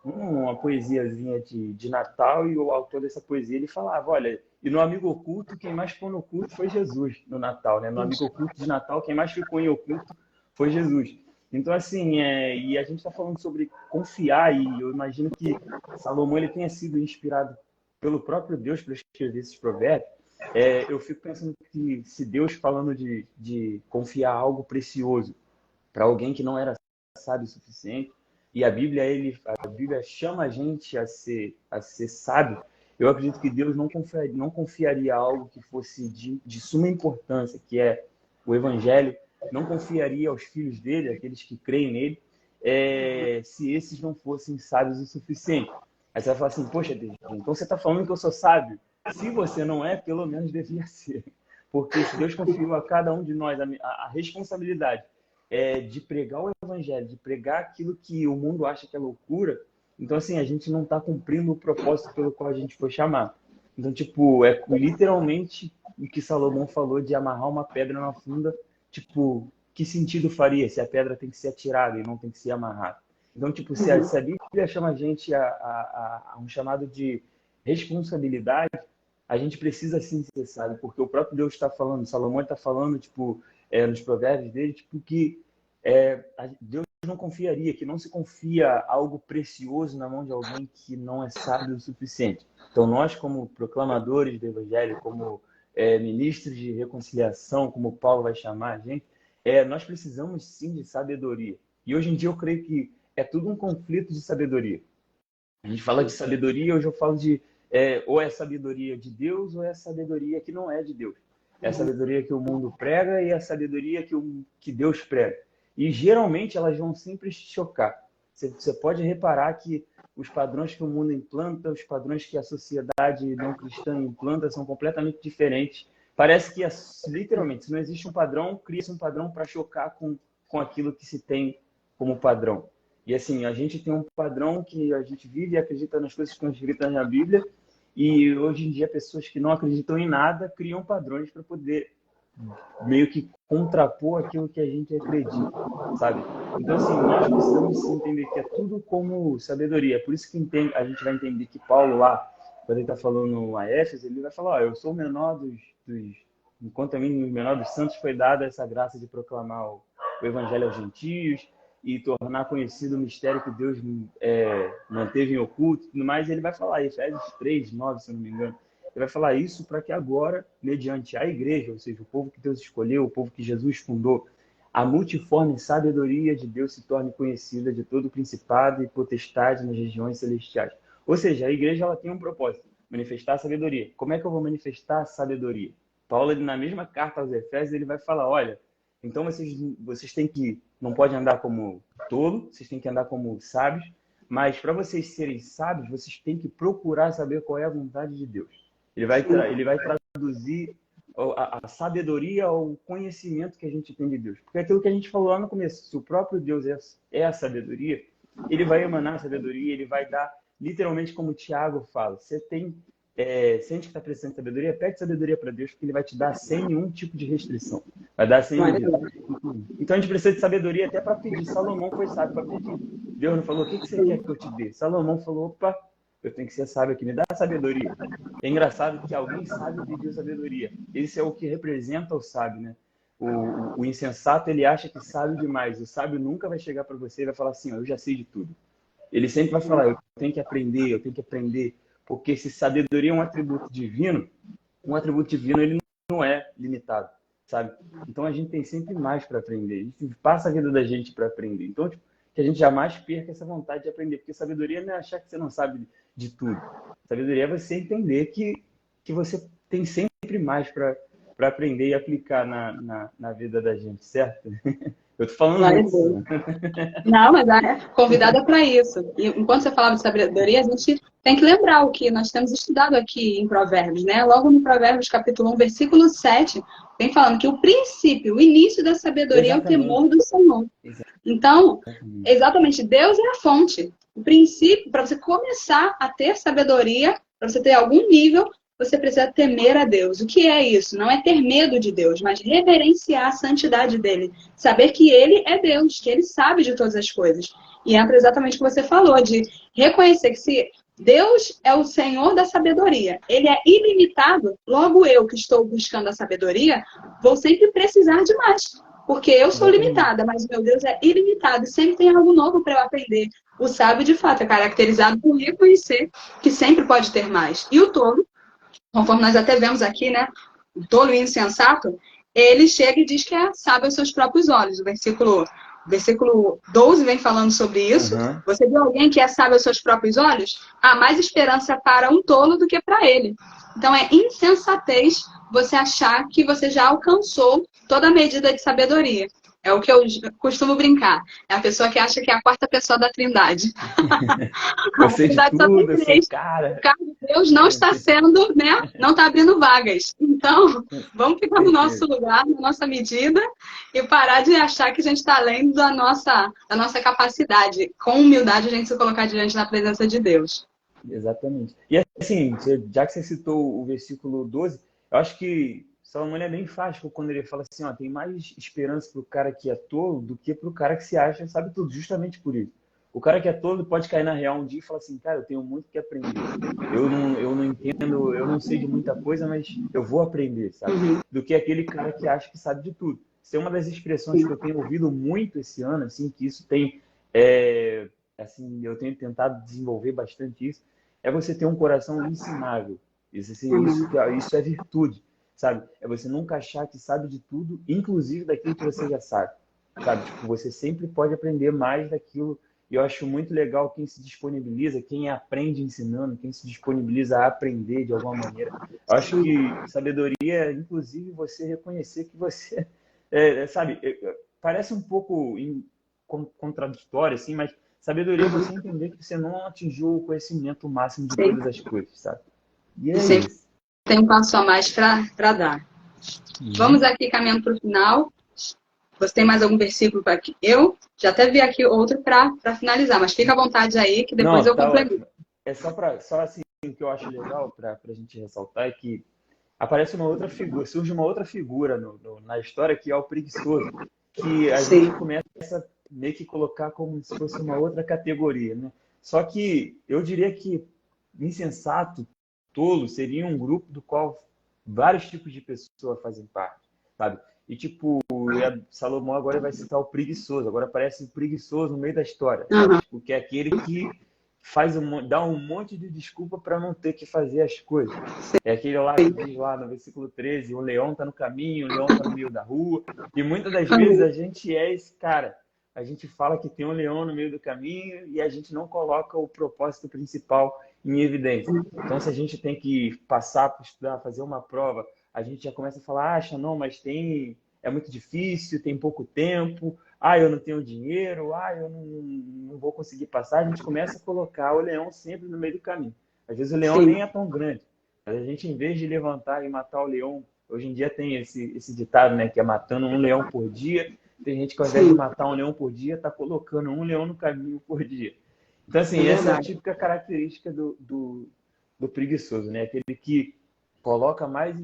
uma poesiazinha de Natal e o autor dessa poesia ele falava, olha, e no amigo oculto quem mais ficou no oculto foi Jesus no Natal, né? No amigo oculto de Natal quem mais ficou em oculto foi Jesus. Então assim, e a gente está falando sobre confiar e eu imagino que Salomão ele tenha sido inspirado pelo próprio Deus para escrever esses provérbios. Eu fico pensando que se Deus falando de confiar algo precioso para alguém que não era sábio o suficiente, e a Bíblia chama a gente a ser sábio, eu acredito que Deus não confiaria algo que fosse de suma importância, que é o Evangelho, não confiaria aos filhos dele, aqueles que creem nele, se esses não fossem sábios o suficiente. Aí você vai falar assim, poxa Deus, então você está falando que eu sou sábio? Se você não é, pelo menos devia ser. Porque se Deus confiou a cada um de nós a responsabilidade de pregar o evangelho, de pregar aquilo que o mundo acha que é loucura, então, assim, a gente não está cumprindo o propósito pelo qual a gente foi chamado. Então, tipo, literalmente o que Salomão falou de amarrar uma pedra na funda, tipo, que sentido faria se a pedra tem que ser atirada e não tem que ser amarrada? Então, tipo, se a Bíblia chama a gente a um chamado de responsabilidade, a gente precisa sim ser sábio, porque o próprio Deus está falando, Salomão está falando, tipo, nos provérbios dele, tipo, que Deus não confiaria, que não se confia algo precioso na mão de alguém que não é sábio o suficiente. Então, nós, como proclamadores do Evangelho, como ministros de reconciliação, como Paulo vai chamar a gente, nós precisamos sim de sabedoria. E hoje em dia eu creio que é tudo um conflito de sabedoria. A gente fala de sabedoria, hoje eu falo de ou é sabedoria de Deus ou é sabedoria que não é de Deus. É a sabedoria que o mundo prega e a sabedoria que Deus prega. E geralmente elas vão sempre chocar. Você pode reparar que os padrões que o mundo implanta, os padrões que a sociedade não cristã implanta são completamente diferentes. Parece que, literalmente, se não existe um padrão, cria-se um padrão para chocar com aquilo que se tem como padrão. E assim, a gente tem um padrão que a gente vive e acredita nas coisas que estão escritas na Bíblia, e hoje em dia pessoas que não acreditam em nada criam padrões para poder meio que contrapor aquilo que a gente acredita, sabe? Então, assim, nós precisamos sim entender que é tudo como sabedoria. É por isso que a gente vai entender que Paulo lá, quando ele está falando a Éfeso, ele vai falar, eu sou o menor enquanto a mim, o menor dos santos, foi dada essa graça de proclamar o evangelho aos gentios e tornar conhecido o mistério que Deus manteve em oculto e tudo mais. Ele vai falar, Efésios 3, 9, se eu não me engano, ele vai falar isso para que agora, mediante a igreja, ou seja, o povo que Deus escolheu, o povo que Jesus fundou, a multiforme sabedoria de Deus se torne conhecida de todo o principado e potestade nas regiões celestiais. Ou seja, a igreja ela tem um propósito, manifestar a sabedoria. Como é que eu vou manifestar a sabedoria? Paulo, na mesma carta aos Efésios, ele vai falar, olha, então vocês têm que, não podem andar como tolo, vocês têm que andar como sábios, mas para vocês serem sábios, vocês têm que procurar saber qual é a vontade de Deus. Ele vai traduzir a sabedoria ao conhecimento que a gente tem de Deus. Porque aquilo que a gente falou lá no começo, se o próprio Deus é a sabedoria, ele vai emanar a sabedoria, ele vai dar, literalmente como o Tiago fala, você sente que está precisando de sabedoria, pede sabedoria para Deus, porque ele vai te dar sem nenhum tipo de restrição. Vai dar sem medida. Então a gente precisa de sabedoria até para pedir. Salomão foi sábio para pedir. Deus não falou, o que você quer que eu te dê? Salomão falou, opa, eu tenho que ser sábio aqui, me dá sabedoria. É engraçado que alguém sábio pediu sabedoria. Esse é o que representa o sábio, né? O insensato, ele acha que sabe demais. O sábio nunca vai chegar para você e vai falar assim, eu já sei de tudo. Ele sempre vai falar, eu tenho que aprender. Porque se sabedoria é um atributo divino ele não é limitado, sabe? Então a gente tem sempre mais para aprender. A gente passa a vida da gente para aprender. Então, tipo, que a gente jamais perca essa vontade de aprender. Porque sabedoria não é achar que você não sabe de tudo. Sabedoria é você entender que você tem sempre mais para aprender e aplicar na vida da gente, certo? Eu tô falando Glória a isso. Deus. Não, mas é convidada para isso. E enquanto você falava de sabedoria, a gente tem que lembrar o que nós temos estudado aqui em Provérbios, né? Logo no Provérbios, capítulo 1, versículo 7, vem falando que o princípio, o início da sabedoria é o Exatamente. temor do Senhor. Então, Exatamente. exatamente, Deus é a fonte. O princípio, para você começar a ter sabedoria, para você ter algum nível, você precisa temer a Deus. O que é isso? Não é ter medo de Deus, mas reverenciar a santidade dele. Saber que ele é Deus, que ele sabe de todas as coisas. E entra exatamente o que você falou, de reconhecer que se Deus é o Senhor da sabedoria, ele é ilimitado, logo eu que estou buscando a sabedoria, vou sempre precisar de mais. Porque eu sou Exatamente. limitada, mas meu Deus é ilimitado. E sempre tem algo novo para eu aprender. O sábio, de fato, é caracterizado por reconhecer que sempre pode ter mais. E o tolo, conforme nós até vemos aqui, né? O tolo e o insensato, ele chega e diz que é sábio aos seus próprios olhos. O versículo 12 vem falando sobre isso. Uhum. Você vê alguém que é sábio aos seus próprios olhos? Há mais esperança para um tolo do que para ele. Então é insensatez você achar que você já alcançou toda a medida de sabedoria. É o que eu costumo brincar. É a pessoa que acha que é a quarta pessoa da Trindade. Eu A sei de Trindade só tem tudo, eu sei, três. cara. O cargo de Deus não está sendo, né? Não está abrindo vagas. Então, vamos ficar no nosso lugar, na nossa medida, e parar de achar que a gente está além da nossa capacidade. Com humildade, a gente se colocar diante da presença de Deus. Exatamente. E assim, já que você citou o versículo 12, eu acho que Salomão é bem fácil quando ele fala assim, ó, tem mais esperança para o cara que é tolo do que para o cara que se acha sabe tudo, justamente por isso. O cara que é tolo pode cair na real um dia e falar assim, cara, eu tenho muito que aprender. Eu não entendo, eu não sei de muita coisa, mas eu vou aprender, sabe? Do que aquele cara que acha que sabe de tudo. Isso é uma das expressões que eu tenho ouvido muito esse ano, assim, que isso tem, assim, eu tenho tentado desenvolver bastante isso, é você ter um coração ensinável. Isso, assim, isso é virtude, sabe? É você nunca achar que sabe de tudo, inclusive daquilo que você já sabe, sabe? Tipo, você sempre pode aprender mais daquilo. E eu acho muito legal quem se disponibiliza, quem aprende ensinando, quem se disponibiliza a aprender de alguma maneira. Eu acho que sabedoria é, inclusive, você reconhecer que você, sabe, parece um pouco contraditório, assim, mas sabedoria é você entender que você não atingiu o conhecimento máximo de todas as coisas, sabe? E é sempre isso. tem um passo a mais para dar. Vamos aqui caminhando para o final. Você tem mais algum versículo para aqui? Eu já até vi aqui outro para finalizar, mas fica à vontade aí que depois Não, eu tá complemento. ótimo. É só assim, o que eu acho legal para a gente ressaltar é que aparece uma outra figura, surge uma outra figura na história que é o preguiçoso, que a gente começa meio que colocar como se fosse uma outra categoria, né? Só que eu diria que insensato, tolo, seria um grupo do qual vários tipos de pessoas fazem parte, sabe? E tipo, Salomão agora vai citar o preguiçoso, agora aparece o preguiçoso no meio da história, sabe? Tipo, que é aquele que dá um monte de desculpa para não ter que fazer as coisas. É aquele lá que diz lá no versículo 13, o leão está no caminho, o leão está no meio da rua. E muitas das vezes a gente é esse cara. A gente fala que tem um leão no meio do caminho e a gente não coloca o propósito principal em evidência. Então, se a gente tem que passar para estudar, fazer uma prova, a gente já começa a falar, não, mas é muito difícil, tem pouco tempo, eu não tenho dinheiro, eu não vou conseguir passar. A gente começa a colocar o leão sempre no meio do caminho. Às vezes o leão nem é tão grande, mas a gente, em vez de levantar e matar o leão, hoje em dia tem esse ditado, né, que é matando um leão por dia. Tem gente que ao invés de matar um leão por dia, está colocando um leão no caminho por dia. Então, assim, essa é a típica característica do preguiçoso, né? Aquele que coloca mais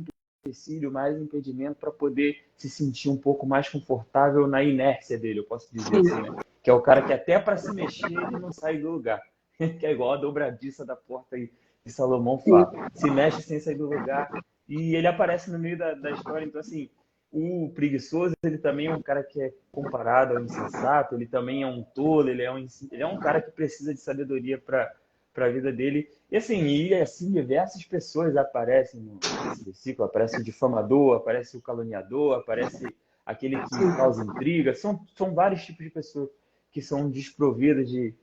empecilho, mais impedimento para poder se sentir um pouco mais confortável na inércia dele, eu posso dizer assim, né? Que é o cara que até para se mexer ele não sai do lugar. Que é igual a dobradiça da porta aí que Salomão fala. Se mexe sem sair do lugar e ele aparece no meio da história. Então, assim, o preguiçoso, ele também é um cara que é comparado ao insensato, ele também é um tolo, ele é um cara que precisa de sabedoria para a vida dele. E assim diversas pessoas aparecem nesse versículo. Aparece o difamador, aparece o caluniador, aparece aquele que causa intriga. São vários tipos de pessoas que são desprovidas de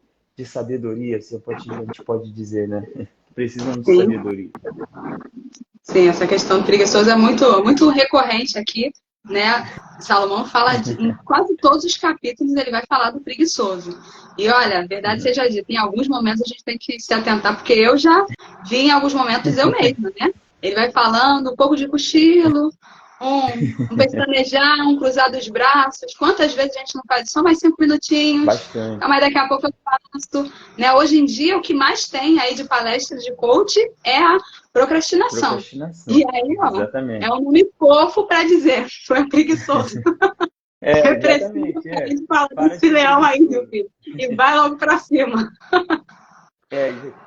sabedoria, se a gente pode dizer, né? Precisam de sabedoria. Sim, essa questão do preguiçoso é muito, muito recorrente aqui. né? Salomão fala em quase todos os capítulos, ele vai falar do preguiçoso. E olha, verdade seja dita, em alguns momentos a gente tem que se atentar, porque eu já vi em alguns momentos eu mesma, né? Ele vai falando um pouco de cochilo, um pestanejar, um cruzar dos braços. Quantas vezes a gente não faz? Só mais 5 minutinhos. Bastante. Mas daqui a pouco eu faço. Né? Hoje em dia, o que mais tem aí de palestras de coach é a procrastinação. E aí, ó, exatamente. é um nome fofo para dizer, tu é preguiçoso. Exatamente. Fala desse leão aí, meu filho. E vai logo para cima.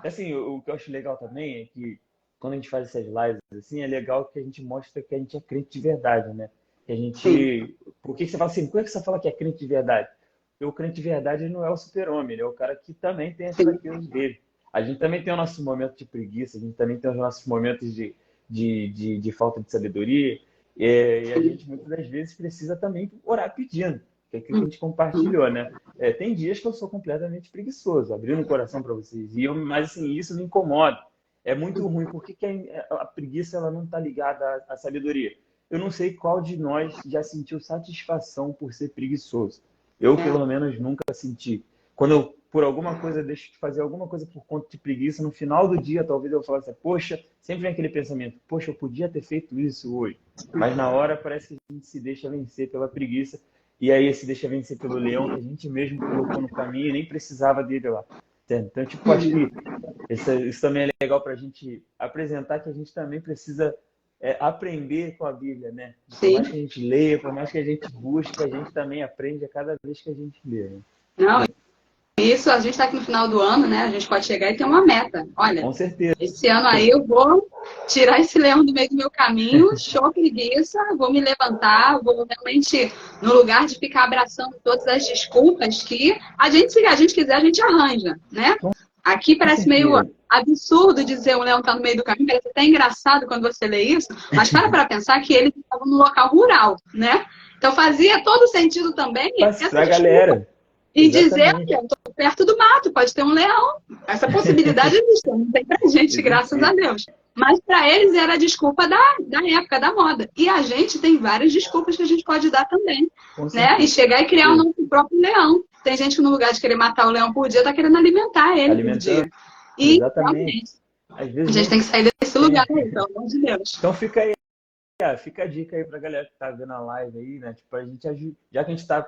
Assim, o que eu acho legal também é que quando a gente faz essas lives, assim, é legal que a gente mostra que a gente é crente de verdade, né? Que a gente... Sim. Por que você fala assim? Por que você fala que é crente de verdade? Porque o crente de verdade não é o super-homem, ele é o cara que também tem as fraquezas dele. A gente também tem o nosso momento de preguiça, a gente também tem os nossos momentos de falta de sabedoria, e a gente muitas das vezes precisa também orar pedindo, que é aquilo que a gente compartilhou, né? Tem dias que eu sou completamente preguiçoso, abrindo o coração para vocês, mas assim, isso me incomoda. É muito ruim, porque a preguiça ela não está ligada à sabedoria. Eu não sei qual de nós já sentiu satisfação por ser preguiçoso. Eu, pelo menos, nunca senti. Quando eu, por alguma coisa, deixo de fazer alguma coisa por conta de preguiça, no final do dia, talvez eu fale assim, poxa, sempre vem aquele pensamento, poxa, eu podia ter feito isso hoje. Mas na hora parece que a gente se deixa vencer pela preguiça, e aí se deixa vencer pelo leão que a gente mesmo colocou no caminho e nem precisava dele lá. Então, tipo, acho que isso também é legal para a gente apresentar que a gente também precisa aprender com a Bíblia, né? Por mais que a gente leia, por mais que a gente busque, a gente também aprende a cada vez que a gente lê. Né? Não, isso, a gente está aqui no final do ano, né? A gente pode chegar e ter uma meta. Olha, com certeza. Esse ano aí eu vou tirar esse leão do meio do meu caminho, show preguiça, vou me levantar, vou realmente, no lugar de ficar abraçando todas as desculpas que a gente, se a gente quiser, a gente arranja, né? Aqui parece meio absurdo dizer um leão tá no meio do caminho, parece até engraçado quando você lê isso, mas para pensar que ele estava num local rural, né? Então fazia todo sentido também. Para a galera. E dizer, olha, eu estou perto do mato, pode ter um leão. Essa possibilidade existe, não tem pra gente, graças a Deus. Mas para eles era a desculpa da época, da moda. E a gente tem várias desculpas que a gente pode dar também. Né? E chegar e criar o nosso próprio leão. Tem gente que no lugar de querer matar o leão por dia, está querendo alimentar ele por dia. E realmente, às vezes, a gente tem que sair desse lugar aí, pelo amor de Deus. Então fica aí, fica a dica aí pra galera que tá vendo a live aí, né? Tipo, a gente, já que a gente tá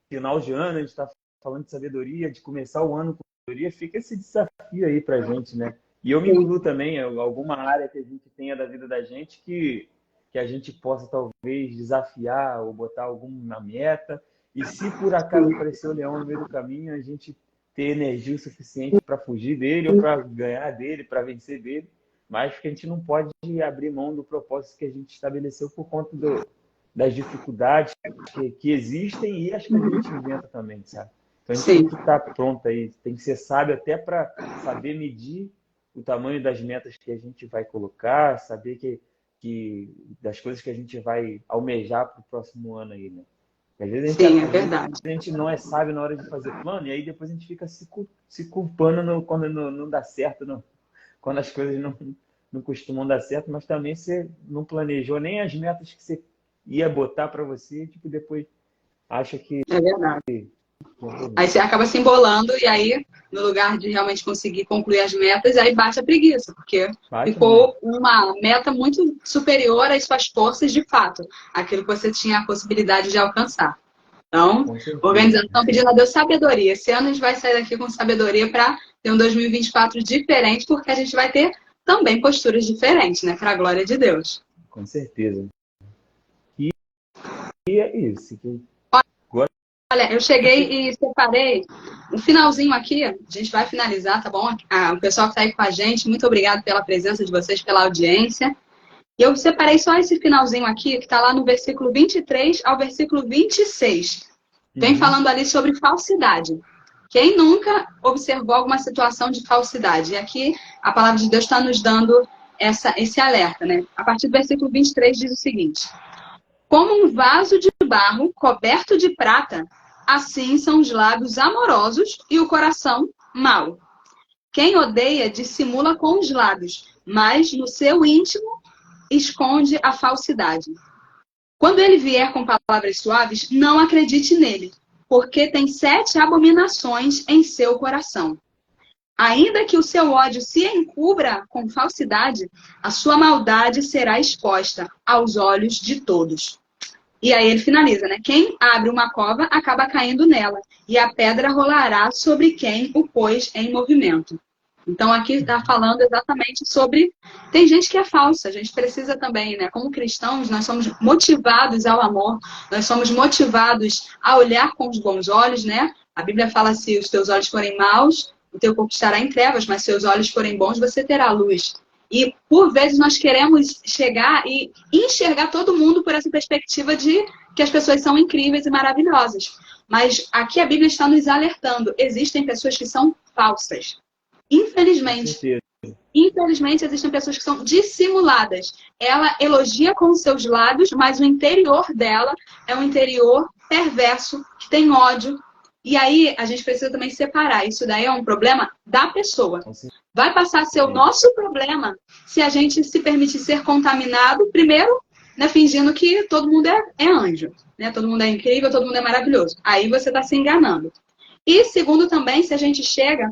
final de ano, a gente tá falando de sabedoria, de começar o ano com sabedoria, fica esse desafio aí pra gente, né? E eu me incluo também, alguma área que a gente tenha da vida da gente que a gente possa talvez desafiar ou botar alguma meta. E se por acaso aparecer o leão no meio do caminho, a gente ter energia o suficiente para fugir dele ou para ganhar dele, para vencer dele. Mas que a gente não pode abrir mão do propósito que a gente estabeleceu por conta das dificuldades que existem e as que a gente inventa também, sabe? Então a gente tem que estar pronto aí, tem que ser sábio até para saber medir o tamanho das metas que a gente vai colocar, saber que das coisas que a gente vai almejar para o próximo ano aí, né? Às vezes a gente não é sábio na hora de fazer plano e aí depois a gente fica se culpando quando não dá certo, quando as coisas não costumam dar certo, mas também você não planejou nem as metas que você ia botar para você, tipo, depois acha que... É verdade. Aí você acaba se embolando e aí, no lugar de realmente conseguir concluir as metas, aí bate a preguiça, porque ficou uma meta muito superior às suas forças de fato, aquilo que você tinha a possibilidade de alcançar. Então, organização pedindo a Deus sabedoria. Esse ano a gente vai sair daqui com sabedoria para ter um 2024 diferente, porque a gente vai ter também posturas diferentes, né? Para a glória de Deus. Com certeza. E é isso. Olha, eu cheguei e separei um finalzinho aqui, a gente vai finalizar, tá bom? O pessoal que está aí com a gente, muito obrigado pela presença de vocês, pela audiência. E eu separei só esse finalzinho aqui, que está lá no versículo 23 ao versículo 26. Vem falando ali sobre falsidade. Quem nunca observou alguma situação de falsidade? E aqui a palavra de Deus está nos dando esse alerta, né? A partir do versículo 23 diz o seguinte: como um vaso de barro coberto de prata, assim são os lábios amorosos e o coração mau. Quem odeia dissimula com os lábios, mas no seu íntimo esconde a falsidade. Quando ele vier com palavras suaves, não acredite nele, porque tem 7 abominações em seu coração. Ainda que o seu ódio se encubra com falsidade, a sua maldade será exposta aos olhos de todos. E aí ele finaliza, né? Quem abre uma cova acaba caindo nela, e a pedra rolará sobre quem o pôs em movimento. Então aqui está falando exatamente sobre... Tem gente que é falsa, a gente precisa também, né? Como cristãos, nós somos motivados ao amor, nós somos motivados a olhar com os bons olhos, né? A Bíblia fala, se os teus olhos forem maus, o teu corpo estará em trevas, mas se os olhos forem bons, você terá luz. E, por vezes, nós queremos chegar e enxergar todo mundo por essa perspectiva de que as pessoas são incríveis e maravilhosas. Mas aqui a Bíblia está nos alertando. Existem pessoas que são falsas. Infelizmente. Infelizmente, existem pessoas que são dissimuladas. Ela elogia com os seus lábios, mas o interior dela é um interior perverso, que tem ódio. E aí, a gente precisa também separar. Isso daí é um problema da pessoa. Vai passar a ser o nosso problema se a gente se permitir ser contaminado, primeiro, né, fingindo que todo mundo é anjo, né? Todo mundo é incrível, todo mundo é maravilhoso. Aí você está se enganando. E segundo também, se a gente chega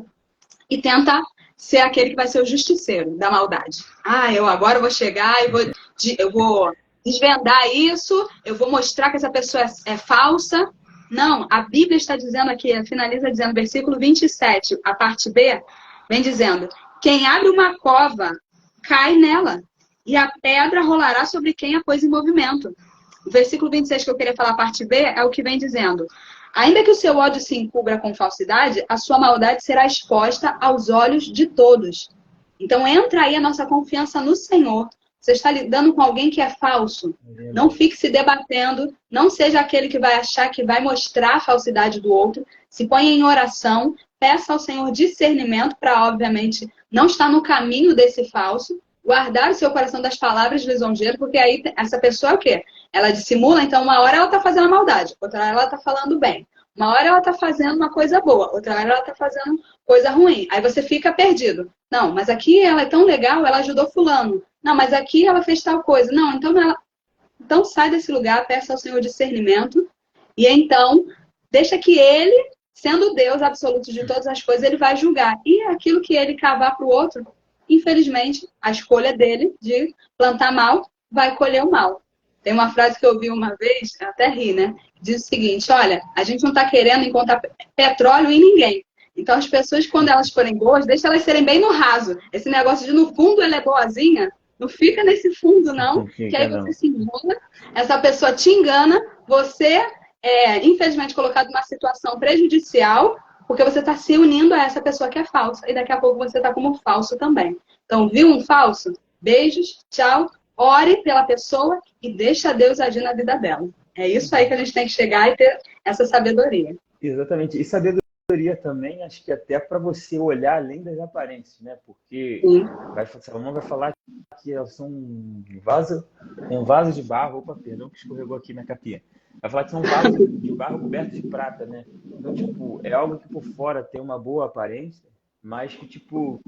e tenta ser aquele que vai ser o justiceiro da maldade. Eu agora vou chegar e eu vou desvendar isso, eu vou mostrar que essa pessoa é falsa. Não, a Bíblia está dizendo aqui, finaliza dizendo, versículo 27, a parte B, vem dizendo, quem abre uma cova, cai nela, e a pedra rolará sobre quem a pôs em movimento. O versículo 26 que eu queria falar, a parte B, é o que vem dizendo, ainda que o seu ódio se encubra com falsidade, a sua maldade será exposta aos olhos de todos. Então entra aí a nossa confiança no Senhor. Você está lidando com alguém que é falso. Não fique se debatendo. Não seja aquele que vai achar que vai mostrar a falsidade do outro. Se ponha em oração. Peça ao Senhor discernimento para, obviamente, não estar no caminho desse falso. Guardar o seu coração das palavras lisonjeiras, porque aí essa pessoa é o quê? Ela dissimula, então uma hora ela está fazendo maldade, outra hora ela está falando bem. Uma hora ela está fazendo uma coisa boa, outra hora ela está fazendo coisa ruim. Aí você fica perdido. Não, mas aqui ela é tão legal, ela ajudou fulano. Não, mas aqui ela fez tal coisa. Não, então sai desse lugar, peça ao Senhor discernimento. E então, deixa que ele, sendo Deus absoluto de todas as coisas, ele vai julgar. E aquilo que ele cavar para o outro, infelizmente, a escolha dele de plantar mal, vai colher o mal. Tem uma frase que eu ouvi uma vez, até ri, né? Diz o seguinte, olha, a gente não está querendo encontrar petróleo em ninguém. Então, as pessoas, quando elas forem boas, deixa elas serem bem no raso. Esse negócio de, no fundo, ela é boazinha, não fica nesse fundo, não. Que aí você se engana, essa pessoa te engana, você é, infelizmente, colocado numa situação prejudicial, porque você está se unindo a essa pessoa que é falsa. E daqui a pouco você está como falso também. Então, viu um falso? Beijos, tchau. Ore pela pessoa e deixa Deus agir na vida dela. É isso aí que a gente tem que chegar e ter essa sabedoria. Exatamente. E sabedoria também, acho que até para você olhar além das aparências, né? Porque Salomão vai falar que elas são um vaso de barro. Opa, perdão que escorregou aqui na capinha. Vai falar que são um vaso de barro coberto de prata, né? Então, tipo, é algo que por fora tem uma boa aparência, mas que, tipo,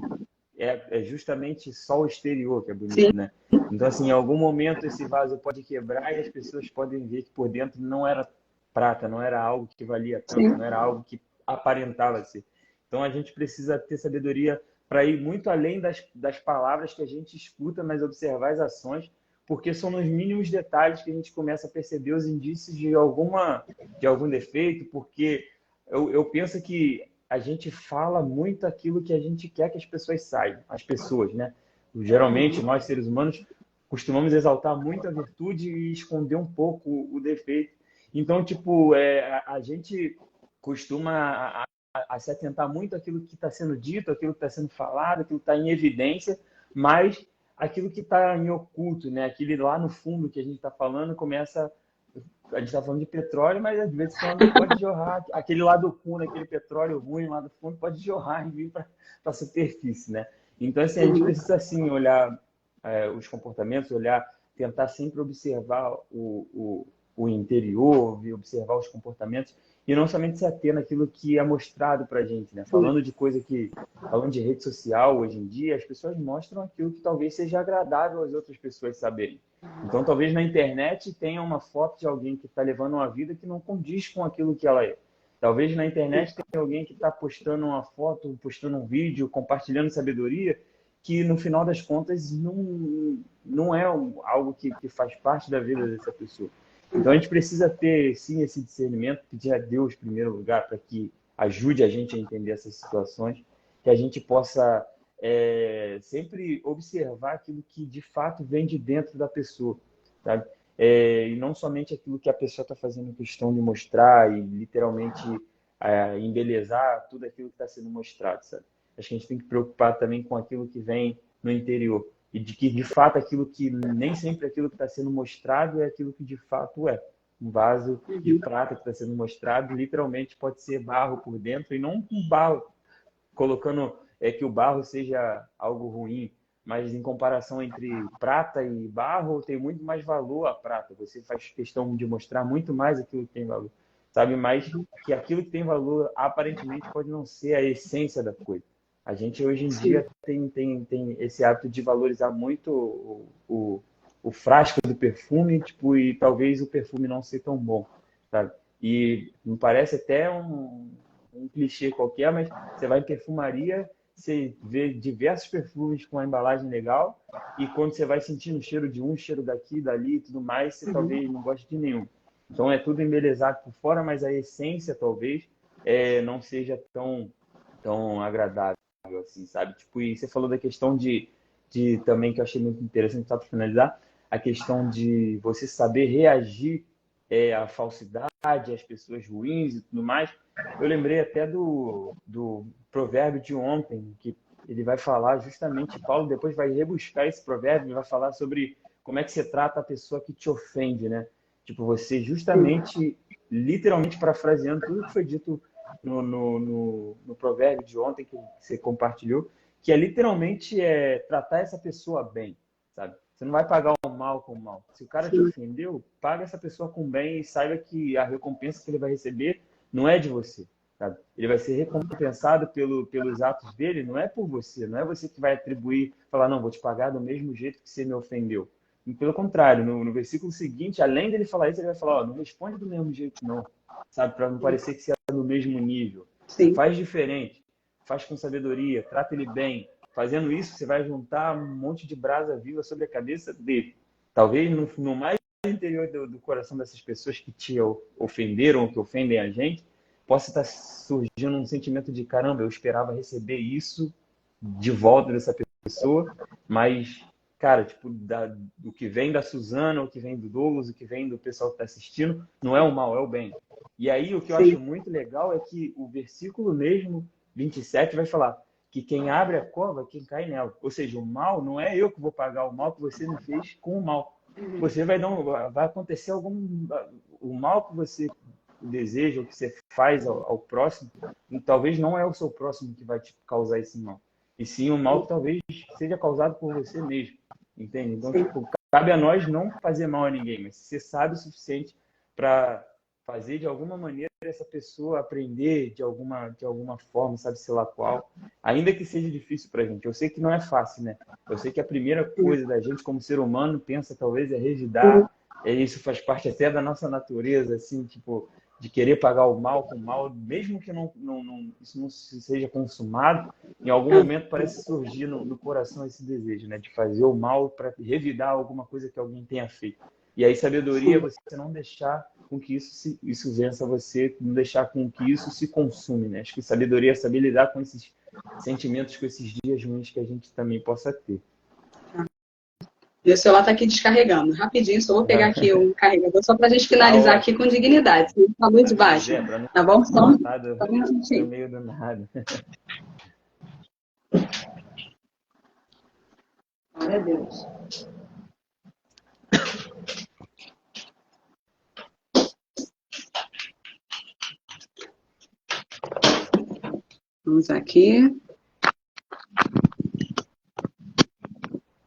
é justamente só o exterior que é bonito, né? Então, assim, em algum momento esse vaso pode quebrar e as pessoas podem ver que por dentro não era prata, não era algo que valia tanto, não era algo que aparentava ser. Então, a gente precisa ter sabedoria para ir muito além das palavras que a gente escuta, mas observar as ações, porque são nos mínimos detalhes que a gente começa a perceber os indícios de algum defeito, porque eu penso que a gente fala muito aquilo que a gente quer que as pessoas saibam, as pessoas, né? Geralmente, nós, seres humanos, costumamos exaltar muito a virtude e esconder um pouco o defeito. Então, tipo, a gente costuma a se atentar muito àquilo que está sendo dito, àquilo que está sendo falado, aquilo que está em evidência, mas aquilo que está em oculto, né? Aquele lá no fundo que a gente está falando começa... A gente está falando de petróleo, mas às vezes quando pode jorrar, aquele lado fundo, aquele petróleo ruim lá do fundo pode jorrar e vir para a superfície, né? Então, assim, a gente precisa, assim, olhar os comportamentos, tentar sempre observar o interior, observar os comportamentos e não somente se ater naquilo que é mostrado para a gente, né? Falando de rede social hoje em dia, as pessoas mostram aquilo que talvez seja agradável às outras pessoas saberem. Então, talvez na internet tenha uma foto de alguém que está levando uma vida que não condiz com aquilo que ela é. Talvez na internet tenha alguém que está postando uma foto, postando um vídeo, compartilhando sabedoria, que no final das contas não é algo que faz parte da vida dessa pessoa. Então a gente precisa ter, sim, esse discernimento, pedir a Deus em primeiro lugar para que ajude a gente a entender essas situações, que a gente possa sempre observar aquilo que de fato vem de dentro da pessoa, sabe? E não somente aquilo que a pessoa está fazendo questão de mostrar e literalmente embelezar tudo aquilo que está sendo mostrado, sabe? Acho que a gente tem que preocupar também com aquilo que vem no interior e de que, de fato, aquilo que nem sempre aquilo que está sendo mostrado é aquilo que de fato é. Um vaso de prata que está sendo mostrado, literalmente pode ser barro por dentro e não um barro colocando que o barro seja algo ruim, mas em comparação entre prata e barro, tem muito mais valor a prata. Você faz questão de mostrar muito mais aquilo que tem valor, sabe? Mas que aquilo que tem valor, aparentemente, pode não ser a essência da coisa. A gente, hoje em dia, tem esse hábito de valorizar muito o frasco do perfume, tipo, e talvez o perfume não ser tão bom, sabe? E me parece até um clichê qualquer, mas você vai em perfumaria, você vê diversos perfumes com a embalagem legal, e quando você vai sentindo o cheiro de um, cheiro daqui, dali e tudo mais, você talvez não goste de nenhum. Então é tudo embelezado por fora, mas a essência talvez não seja tão agradável, assim, sabe? Tipo, e você falou da questão de também, que eu achei muito interessante, só para finalizar, a questão de você saber reagir à falsidade, às pessoas ruins e tudo mais. Eu lembrei até do provérbio de ontem, que ele vai falar justamente, Paulo depois vai rebuscar esse provérbio e vai falar sobre como é que você trata a pessoa que te ofende, né? Tipo, você justamente, literalmente parafraseando tudo que foi dito no provérbio de ontem que você compartilhou, que é literalmente tratar essa pessoa bem, sabe? Você não vai pagar o mal com o mal. Se o cara te ofendeu, paga essa pessoa com bem e saiba que a recompensa que ele vai receber não é de você, sabe? Ele vai ser recompensado pelos atos dele, não é por você, não é você que vai atribuir, falar, não, vou te pagar do mesmo jeito que você me ofendeu. E pelo contrário, no versículo seguinte, além dele falar isso, ele vai falar, não responde do mesmo jeito não, sabe? Para não parecer que você é no mesmo nível. Sim. Faz diferente, faz com sabedoria, trata ele bem. Fazendo isso, você vai juntar um monte de brasa viva sobre a cabeça dele. Talvez no mais interior do coração dessas pessoas que te ofenderam ou que ofendem a gente, possa estar surgindo um sentimento de, caramba, eu esperava receber isso de volta dessa pessoa, mas, cara, tipo, do que vem da Suzana, o que vem do Douglas, o que vem do pessoal que está assistindo, não é o mal, é o bem. E aí, o que eu acho muito legal é que o versículo mesmo, 27, vai falar que quem abre a cova, quem cai nela. Ou seja, o mal não é eu que vou pagar o mal que você me fez com o mal. Você vai acontecer o mal que você deseja, o que você faz ao próximo, e talvez não é o seu próximo que vai te causar esse mal. E sim o mal que talvez seja causado por você mesmo. Entende? Então, tipo, cabe a nós não fazer mal a ninguém, mas ser sábio o suficiente para fazer de alguma maneira essa pessoa aprender de alguma forma, sabe, sei lá qual, ainda que seja difícil para a gente. Eu sei que não é fácil, né? Eu sei que a primeira coisa da gente como ser humano pensa talvez é revidar, isso faz parte até da nossa natureza, assim, tipo, de querer pagar o mal com o mal, mesmo que isso não seja consumado, em algum momento parece surgir no coração esse desejo, né, de fazer o mal para revidar alguma coisa que alguém tenha feito. E aí, sabedoria é você não deixar com que isso vença você, não deixar com que isso se consume, né? Acho que sabedoria é saber lidar com esses sentimentos, com esses dias ruins que a gente também possa ter. Meu celular está aqui descarregando. Rapidinho, só vou pegar aqui um carregador, só para a gente finalizar aqui com dignidade. Com a luz de baixo. Tá bom? Só um minutinho. No meio do nada. Glória a Deus. Vamos aqui.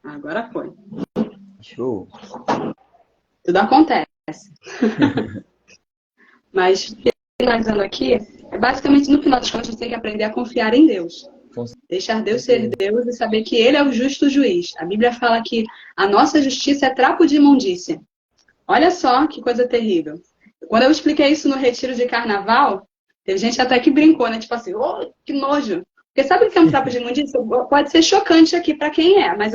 Agora foi. Show. Tudo acontece. Mas, finalizando aqui, basicamente, no final das contas, a gente tem que aprender a confiar em Deus. Deixar Deus ser Deus e saber que Ele é o justo juiz. A Bíblia fala que a nossa justiça é trapo de imundícia. Olha só que coisa terrível. Quando eu expliquei isso no retiro de carnaval, teve gente até que brincou, né? Tipo assim, oh, que nojo. Porque sabe o que é um trapo de imundícia? Pode ser chocante aqui para quem é, mas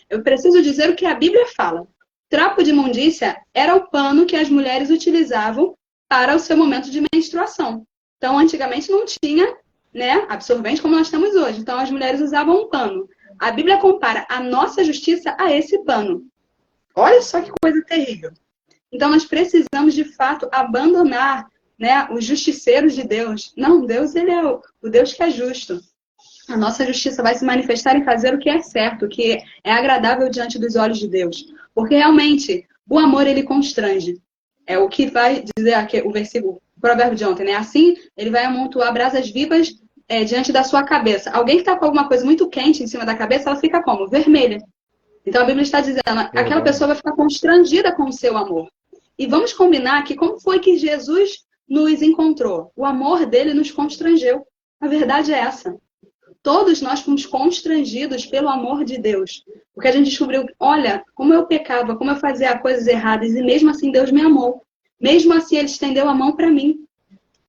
eu preciso dizer o que a Bíblia fala. Trapo de imundícia era o pano que as mulheres utilizavam para o seu momento de menstruação. Então, antigamente não tinha, né, absorvente como nós temos hoje. Então, as mulheres usavam um pano. A Bíblia compara a nossa justiça a esse pano. Olha só que coisa terrível. Então, nós precisamos, de fato, abandonar, né, os justiceiros de Deus. Não, Deus, ele é o Deus que é justo. A nossa justiça vai se manifestar em fazer o que é certo, o que é agradável diante dos olhos de Deus. Porque, realmente, o amor, ele constrange. É o que vai dizer aqui o versículo, o provérbio de ontem, né? Assim, ele vai amontoar brasas vivas diante da sua cabeça. Alguém que está com alguma coisa muito quente em cima da cabeça, ela fica como? Vermelha. Então, a Bíblia está dizendo, aquela pessoa vai ficar constrangida com o seu amor. E vamos combinar que como foi que Jesus nos encontrou? O amor dele nos constrangeu. A verdade é essa. Todos nós fomos constrangidos pelo amor de Deus. Porque a gente descobriu, olha, como eu pecava, como eu fazia coisas erradas, e mesmo assim Deus me amou. Mesmo assim Ele estendeu a mão para mim.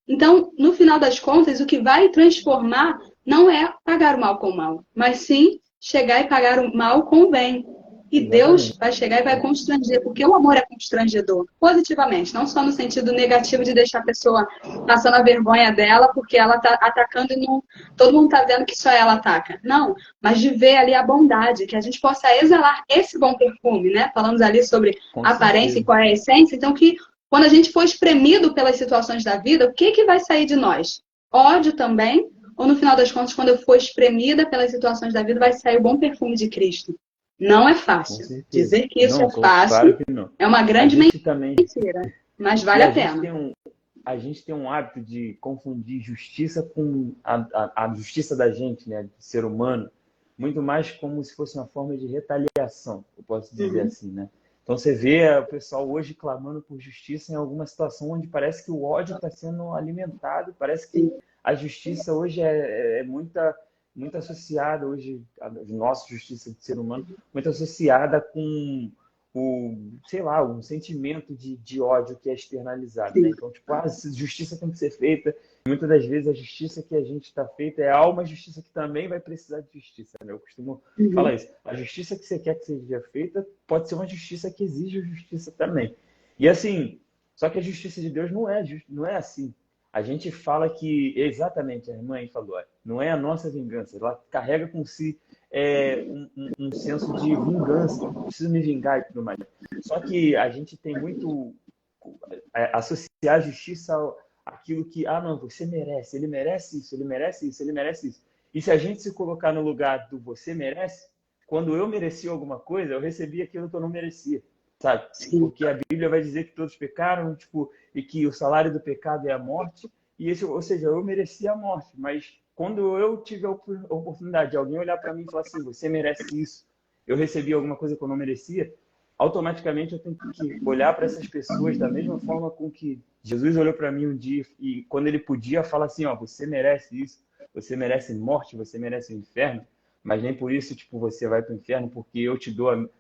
Então, no final das contas, o que vai transformar não é pagar o mal com o mal, mas sim chegar e pagar o mal com o bem. E Deus vai chegar e vai constranger, porque o amor é constrangedor, positivamente, não só no sentido negativo de deixar a pessoa passando a vergonha dela, porque ela está atacando e não, todo mundo está vendo que só ela ataca. Não, mas de ver ali a bondade, que a gente possa exalar esse bom perfume, né? Falamos ali sobre a aparência e qual é a essência, então que quando a gente for espremido pelas situações da vida, o que vai sair de nós? Ódio também? Ou no final das contas, quando eu for espremida pelas situações da vida, vai sair o bom perfume de Cristo? Não é fácil. Dizer que isso não, é fácil, claro que não. é uma grande também, mentira, mas vale a pena. A gente tem um hábito de confundir justiça com a justiça da gente, né, do ser humano, muito mais como se fosse uma forma de retaliação, eu posso dizer assim, né? Então você vê o pessoal hoje clamando por justiça em alguma situação onde parece que o ódio está sendo alimentado, parece que a justiça hoje é muito associada hoje, a nossa justiça de ser humano, muito associada com sei lá, um sentimento de ódio que é externalizado, né? Então, tipo, a justiça tem que ser feita. Muitas das vezes a justiça que a gente está feita é uma justiça que também vai precisar de justiça, né? Eu costumo falar isso. A justiça que você quer que seja feita pode ser uma justiça que exige justiça também. E assim, só que a justiça de Deus não é assim. A gente fala que, exatamente, a irmã aí falou, não é a nossa vingança, ela carrega com si um senso de vingança, preciso me vingar e tudo mais. Só que a gente tem muito associar a justiça àquilo que, não, você merece, ele merece isso, ele merece isso, ele merece isso. E se a gente se colocar no lugar do você merece, quando eu mereci alguma coisa, eu recebi aquilo que eu não merecia, sabe? Porque a Bíblia vai dizer que todos pecaram, tipo, e que o salário do pecado é a morte, ou seja, eu mereci a morte, mas quando eu tive a oportunidade de alguém olhar para mim e falar assim, você merece isso, eu recebi alguma coisa que eu não merecia, automaticamente eu tenho que olhar para essas pessoas da mesma forma com que Jesus olhou para mim um dia e quando ele podia falar assim, você merece isso, você merece morte, você merece o inferno, mas nem por isso tipo você vai para o inferno porque eu te dou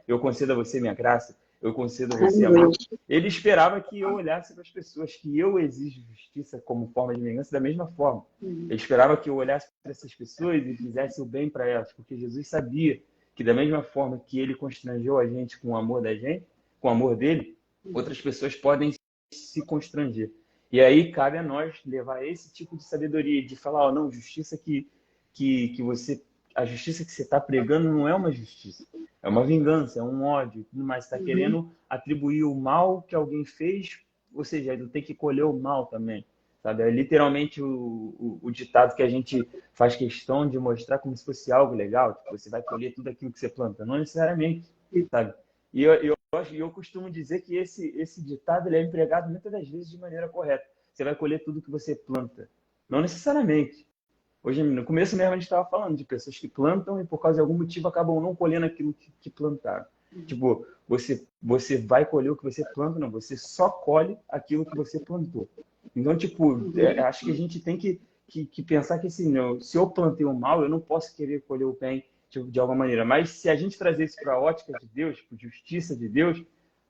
eu concedo a você minha graça, eu concedo a você amor. Ele esperava que eu olhasse para as pessoas que eu exijo justiça como forma de vingança da mesma forma. Ele esperava que eu olhasse para essas pessoas e fizesse o bem para elas, porque Jesus sabia que da mesma forma que ele constrangeu a gente com o amor da gente, com o amor dele, outras pessoas podem se constranger. E aí cabe a nós levar esse tipo de sabedoria, de falar, não, justiça que você... A justiça que você está pregando não é uma justiça, é uma vingança, é um ódio, tudo mais. Você está querendo atribuir o mal que alguém fez, ou seja, ele tem que colher o mal também, sabe? É literalmente o ditado que a gente faz questão de mostrar como se fosse algo legal, tipo, você vai colher tudo aquilo que você planta, não necessariamente, sabe? E eu costumo dizer que esse ditado ele é empregado muitas das vezes de maneira correta. Você vai colher tudo que você planta, não necessariamente. Hoje, no começo mesmo, a gente estava falando de pessoas que plantam e por causa de algum motivo acabam não colhendo aquilo que plantaram. Tipo, você vai colher o que você planta, não, você só colhe aquilo que você plantou. Então, tipo, acho que a gente tem que pensar que assim, não, se eu plantei o mal, eu não posso querer colher o bem de alguma maneira. Mas se a gente trazer isso para a ótica de Deus, para a justiça de Deus,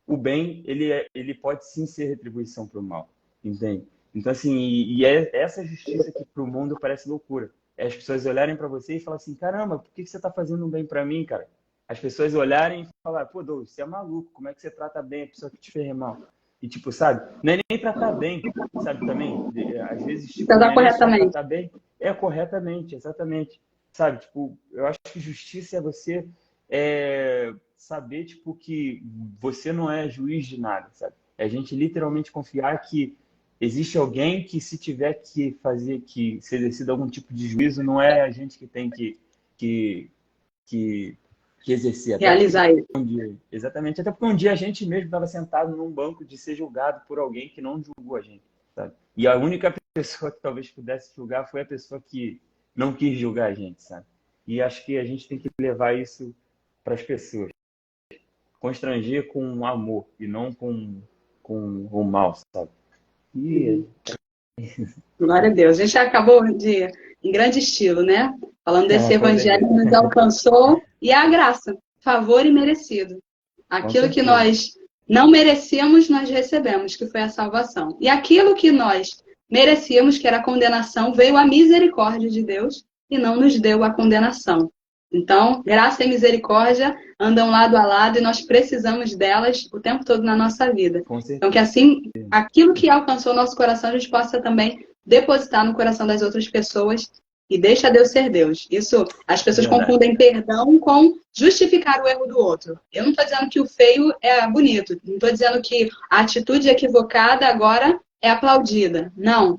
o bem, ele pode sim ser retribuição para o mal, entende? Então, assim, é essa justiça que para o mundo parece loucura. É as pessoas olharem para você e falar assim, caramba, por que você está fazendo um bem para mim, cara? As pessoas olharem e falar, pô, Douglas, você é maluco, como é que você trata bem a pessoa que te fez mal? E, tipo, sabe, não é nem tratar bem, sabe, também, às vezes, tipo, não Tratar é nem só corretamente. tratar bem, é corretamente, exatamente, sabe, tipo, eu acho que justiça é você saber, tipo, que você não é juiz de nada, sabe? É a gente literalmente confiar que existe alguém que se tiver que fazer, que se exercida algum tipo de juízo, não é a gente que tem que, que, que exercer. Até porque Realizar isso. um dia, exatamente, até porque um dia a gente mesmo estava sentado num banco de ser julgado por alguém que não julgou a gente, sabe? E a única pessoa que talvez pudesse julgar foi a pessoa que não quis julgar a gente, sabe? E acho que a gente tem que levar isso para as pessoas. Constranger com amor e não com o mal, sabe? E Glória a Deus. A gente acabou de, em grande estilo, né? Falando desse com evangelho que certeza. nos alcançou e a graça, favor imerecido. Com Aquilo que certeza. nós não merecíamos, nós recebemos, que foi a salvação. E aquilo que nós merecíamos, que era a condenação, veio a misericórdia de Deus e não nos deu a condenação. Então, graça e misericórdia andam lado a lado e nós precisamos delas o tempo todo na nossa vida. Com Então, que certeza. assim, aquilo que alcançou o nosso coração, a gente possa também depositar no coração das outras pessoas e deixa Deus ser Deus. Isso, as pessoas Verdade. confundem perdão com justificar o erro do outro. Eu não estou dizendo que o feio é bonito, não estou dizendo que a atitude equivocada agora é aplaudida. Não.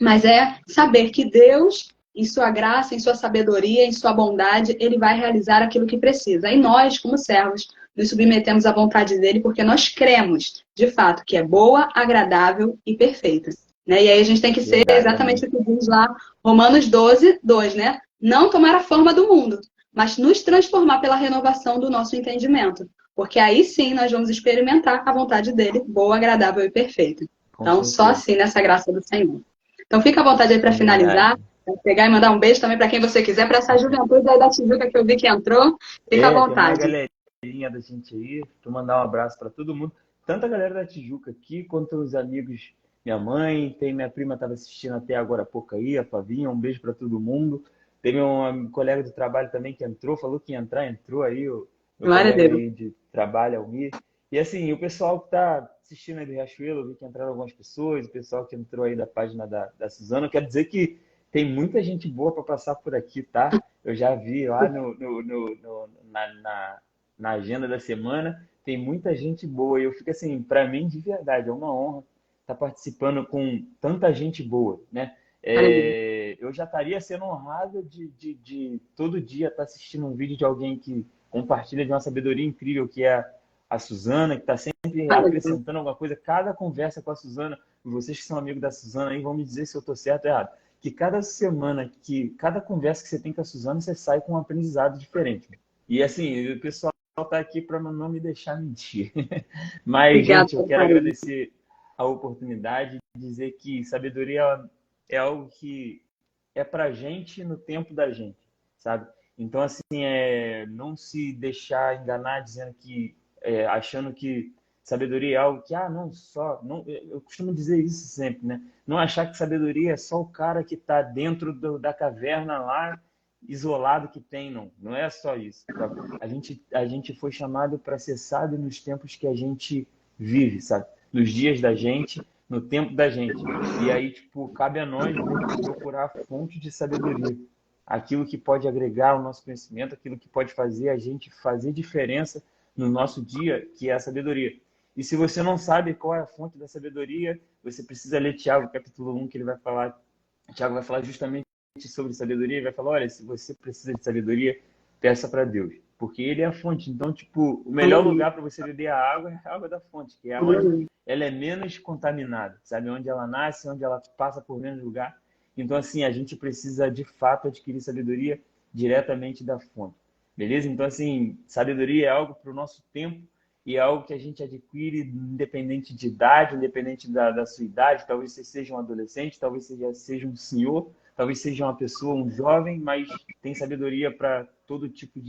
Mas é saber que Deus, em sua graça, em sua sabedoria, em sua bondade, ele vai realizar aquilo que precisa. E nós, como servos, nos submetemos à vontade dele porque nós cremos, de fato, que é boa, agradável e perfeita. Né? E aí a gente tem que ser Verdade, exatamente amém. o que diz lá, Romanos 12, 2, né? Não tomar a forma do mundo, mas nos transformar pela renovação do nosso entendimento. Porque aí sim nós vamos experimentar a vontade dele, boa, agradável e perfeita. Com Então, só certeza. assim nessa graça do Senhor. Então, fica à vontade aí para finalizar, Verdade. pra pegar e mandar um beijo também para quem você quiser, para essa juventude aí da Tijuca que eu vi que entrou. Fica à Tem uma vontade. galerinha da gente aí. Vou mandar um abraço para todo mundo. Tanto a galera da Tijuca aqui, quanto os amigos, minha mãe. Tem minha prima estava assistindo até agora há pouco aí, a Flavinha. Um beijo para todo mundo. Teve um colega do trabalho também que entrou, falou que ia entrar, entrou aí, o meu Glória a colega Deus. aí de trabalho, Almir. E assim, o pessoal que está assistindo aí do Riachuelo, eu vi que entraram algumas pessoas, o pessoal que entrou aí da página da Suzana. Quero dizer que tem muita gente boa para passar por aqui, tá? Eu já vi lá na agenda da semana, tem muita gente boa. E eu fico assim, para mim, de verdade, é uma honra estar participando com tanta gente boa, né? Aleluia. Eu já estaria sendo honrado de todo dia estar assistindo um vídeo de alguém que compartilha de uma sabedoria incrível, que é a Suzana, que está sempre Aleluia. acrescentando alguma coisa. Cada conversa com a Suzana, vocês que são amigos da Suzana aí vão me dizer se eu estou certo ou errado, que cada semana, cada conversa que você tem com a Suzana, você sai com um aprendizado diferente. E assim, o pessoal está aqui para não me deixar mentir. Mas, Obrigada gente, eu pelo quero carinho. agradecer a oportunidade de dizer que sabedoria é algo que é para gente no tempo da gente, sabe? Então, assim, não se deixar enganar dizendo que, achando que sabedoria é algo que, não, só, não, eu costumo dizer isso sempre, né? Não achar que sabedoria é só o cara que está dentro da caverna lá, isolado que tem, não. Não é só isso, sabe? A gente foi chamado para ser sábio nos tempos que a gente vive, sabe? Nos dias da gente, no tempo da gente. E aí, tipo, cabe a nós mesmos procurar a fonte de sabedoria. Aquilo que pode agregar ao nosso conhecimento, aquilo que pode fazer a gente fazer diferença no nosso dia, que é a sabedoria. E se você não sabe qual é a fonte da sabedoria, você precisa ler Tiago, capítulo 1, que ele vai falar. Tiago vai falar justamente sobre sabedoria e vai falar: olha, se você precisa de sabedoria, peça para Deus, porque ele é a fonte. Então, tipo, o melhor Aleluia. lugar para você beber a água é a água da fonte, que é onde Aleluia. ela é menos contaminada, sabe? Onde ela nasce, onde ela passa por menos lugar. Então, assim, a gente precisa, de fato, adquirir sabedoria diretamente da fonte. beleza? Então, assim, sabedoria é algo para o nosso tempo e é algo que a gente adquire independente de idade, independente da sua idade. Talvez você seja um adolescente, talvez você já seja um senhor, talvez seja uma pessoa, um jovem, mas tem sabedoria para todo tipo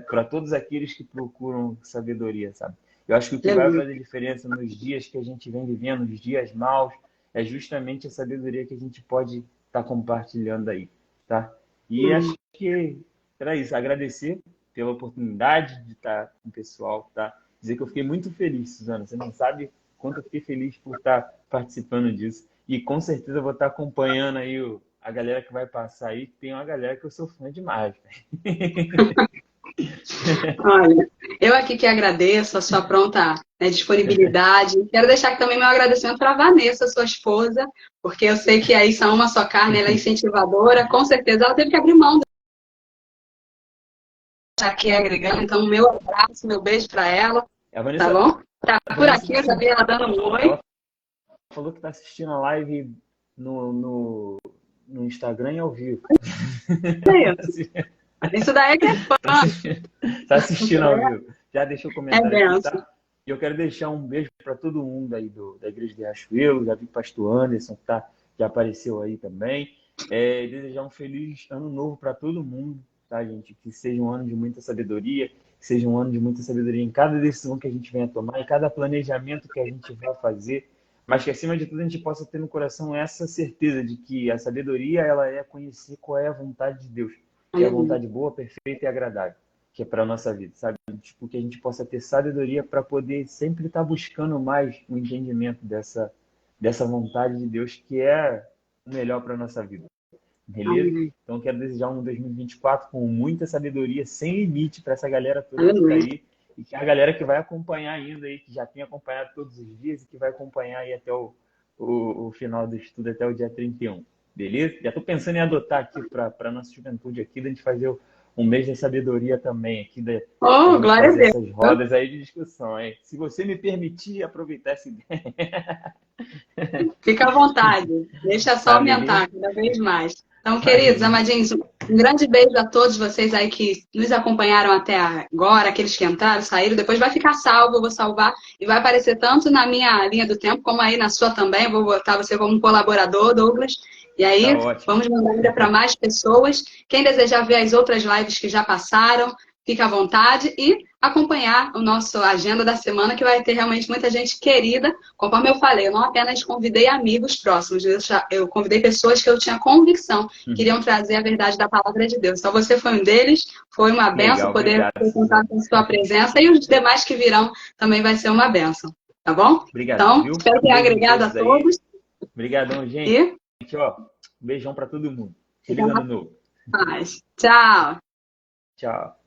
para todos aqueles que procuram sabedoria, sabe? Eu acho que o que vai Aleluia. fazer diferença nos dias que a gente vem vivendo, nos dias maus, é justamente a sabedoria que a gente pode estar compartilhando aí, tá? E acho que era isso, agradecer pela oportunidade de estar com o pessoal, tá? Dizer que eu fiquei muito feliz, Suzana. Você não sabe quanto eu fiquei feliz por estar participando disso. E com certeza eu vou estar acompanhando aí a galera que vai passar aí. Tem uma galera que eu sou fã demais, velho. Olha, eu aqui que agradeço a sua pronta, né, disponibilidade. Quero deixar aqui também meu agradecimento para a Vanessa, sua esposa, porque eu sei que aí são uma só carne, ela é incentivadora, com certeza ela teve que abrir mão de estar aqui agregando. Então, meu abraço, meu beijo para ela, A tá Vanessa, bom? Tá a por Vanessa aqui, eu já vi ela dando um oi. ela falou que está assistindo a live no Instagram e ao vivo. É isso. Isso daí é que é fã. Tá assistindo ao vivo. Já deixou o É comentário aqui, benção. tá? E eu quero deixar um beijo para todo mundo aí da Igreja de Riachuelo. Já vi o pastor Anderson, que já apareceu aí também. Desejar um feliz ano novo para todo mundo, tá, gente? Que seja um ano de muita sabedoria, que seja um ano de muita sabedoria em cada decisão que a gente venha tomar, em cada planejamento que a gente vai fazer, mas que acima de tudo a gente possa ter no coração essa certeza de que a sabedoria ela é conhecer qual é a vontade de Deus, que é a Aleluia. vontade boa, perfeita e agradável, que é para a nossa vida, sabe? Tipo, que a gente possa ter sabedoria para poder sempre estar buscando mais o entendimento dessa vontade de Deus, que é o melhor para a nossa vida. Beleza? Aleluia. Então, quero desejar um 2024 com muita sabedoria, sem limite para essa galera toda que está Aleluia. aí. E que a galera que vai acompanhar ainda aí, que já tem acompanhado todos os dias e que vai acompanhar aí até o final do estudo, até o dia 31. Beleza? Já estou pensando em adotar aqui para a nossa juventude aqui, da gente fazer um mês da sabedoria também, aqui da Oh, gente glória a fazer Deus. essas rodas aí de discussão. Hein? Se você me permitir aproveitar essa ideia. Fica à vontade. Deixa só Tá, aumentar beleza? cada vez mais. Então, Tá, queridos, beleza. amadinhos, um grande beijo a todos vocês aí que nos acompanharam até agora, aqueles que entraram, saíram. Depois vai ficar salvo, eu vou salvar e vai aparecer tanto na minha linha do tempo como aí na sua também. Eu vou botar você como um colaborador, Douglas. E Tá aí, ótimo. vamos mandar ainda para mais pessoas. Quem desejar ver as outras lives que já passaram, fique à vontade e acompanhar o nosso agenda da semana, que vai ter realmente muita gente querida. Conforme eu falei, eu não apenas convidei amigos próximos, eu convidei pessoas que eu tinha convicção queriam trazer a verdade da palavra de Deus. Então, você foi um deles, foi uma benção Legal, poder obrigado, ter Suzana. contado com a sua presença e os demais que virão também vai ser uma benção, tá bom? Obrigadão, Então, viu? espero Um ter beijo em agregado a todos aí. todos Obrigadão, gente. e Ó, um beijão para todo mundo. fica Feliz ano na novo. paz. Tchau! Tchau.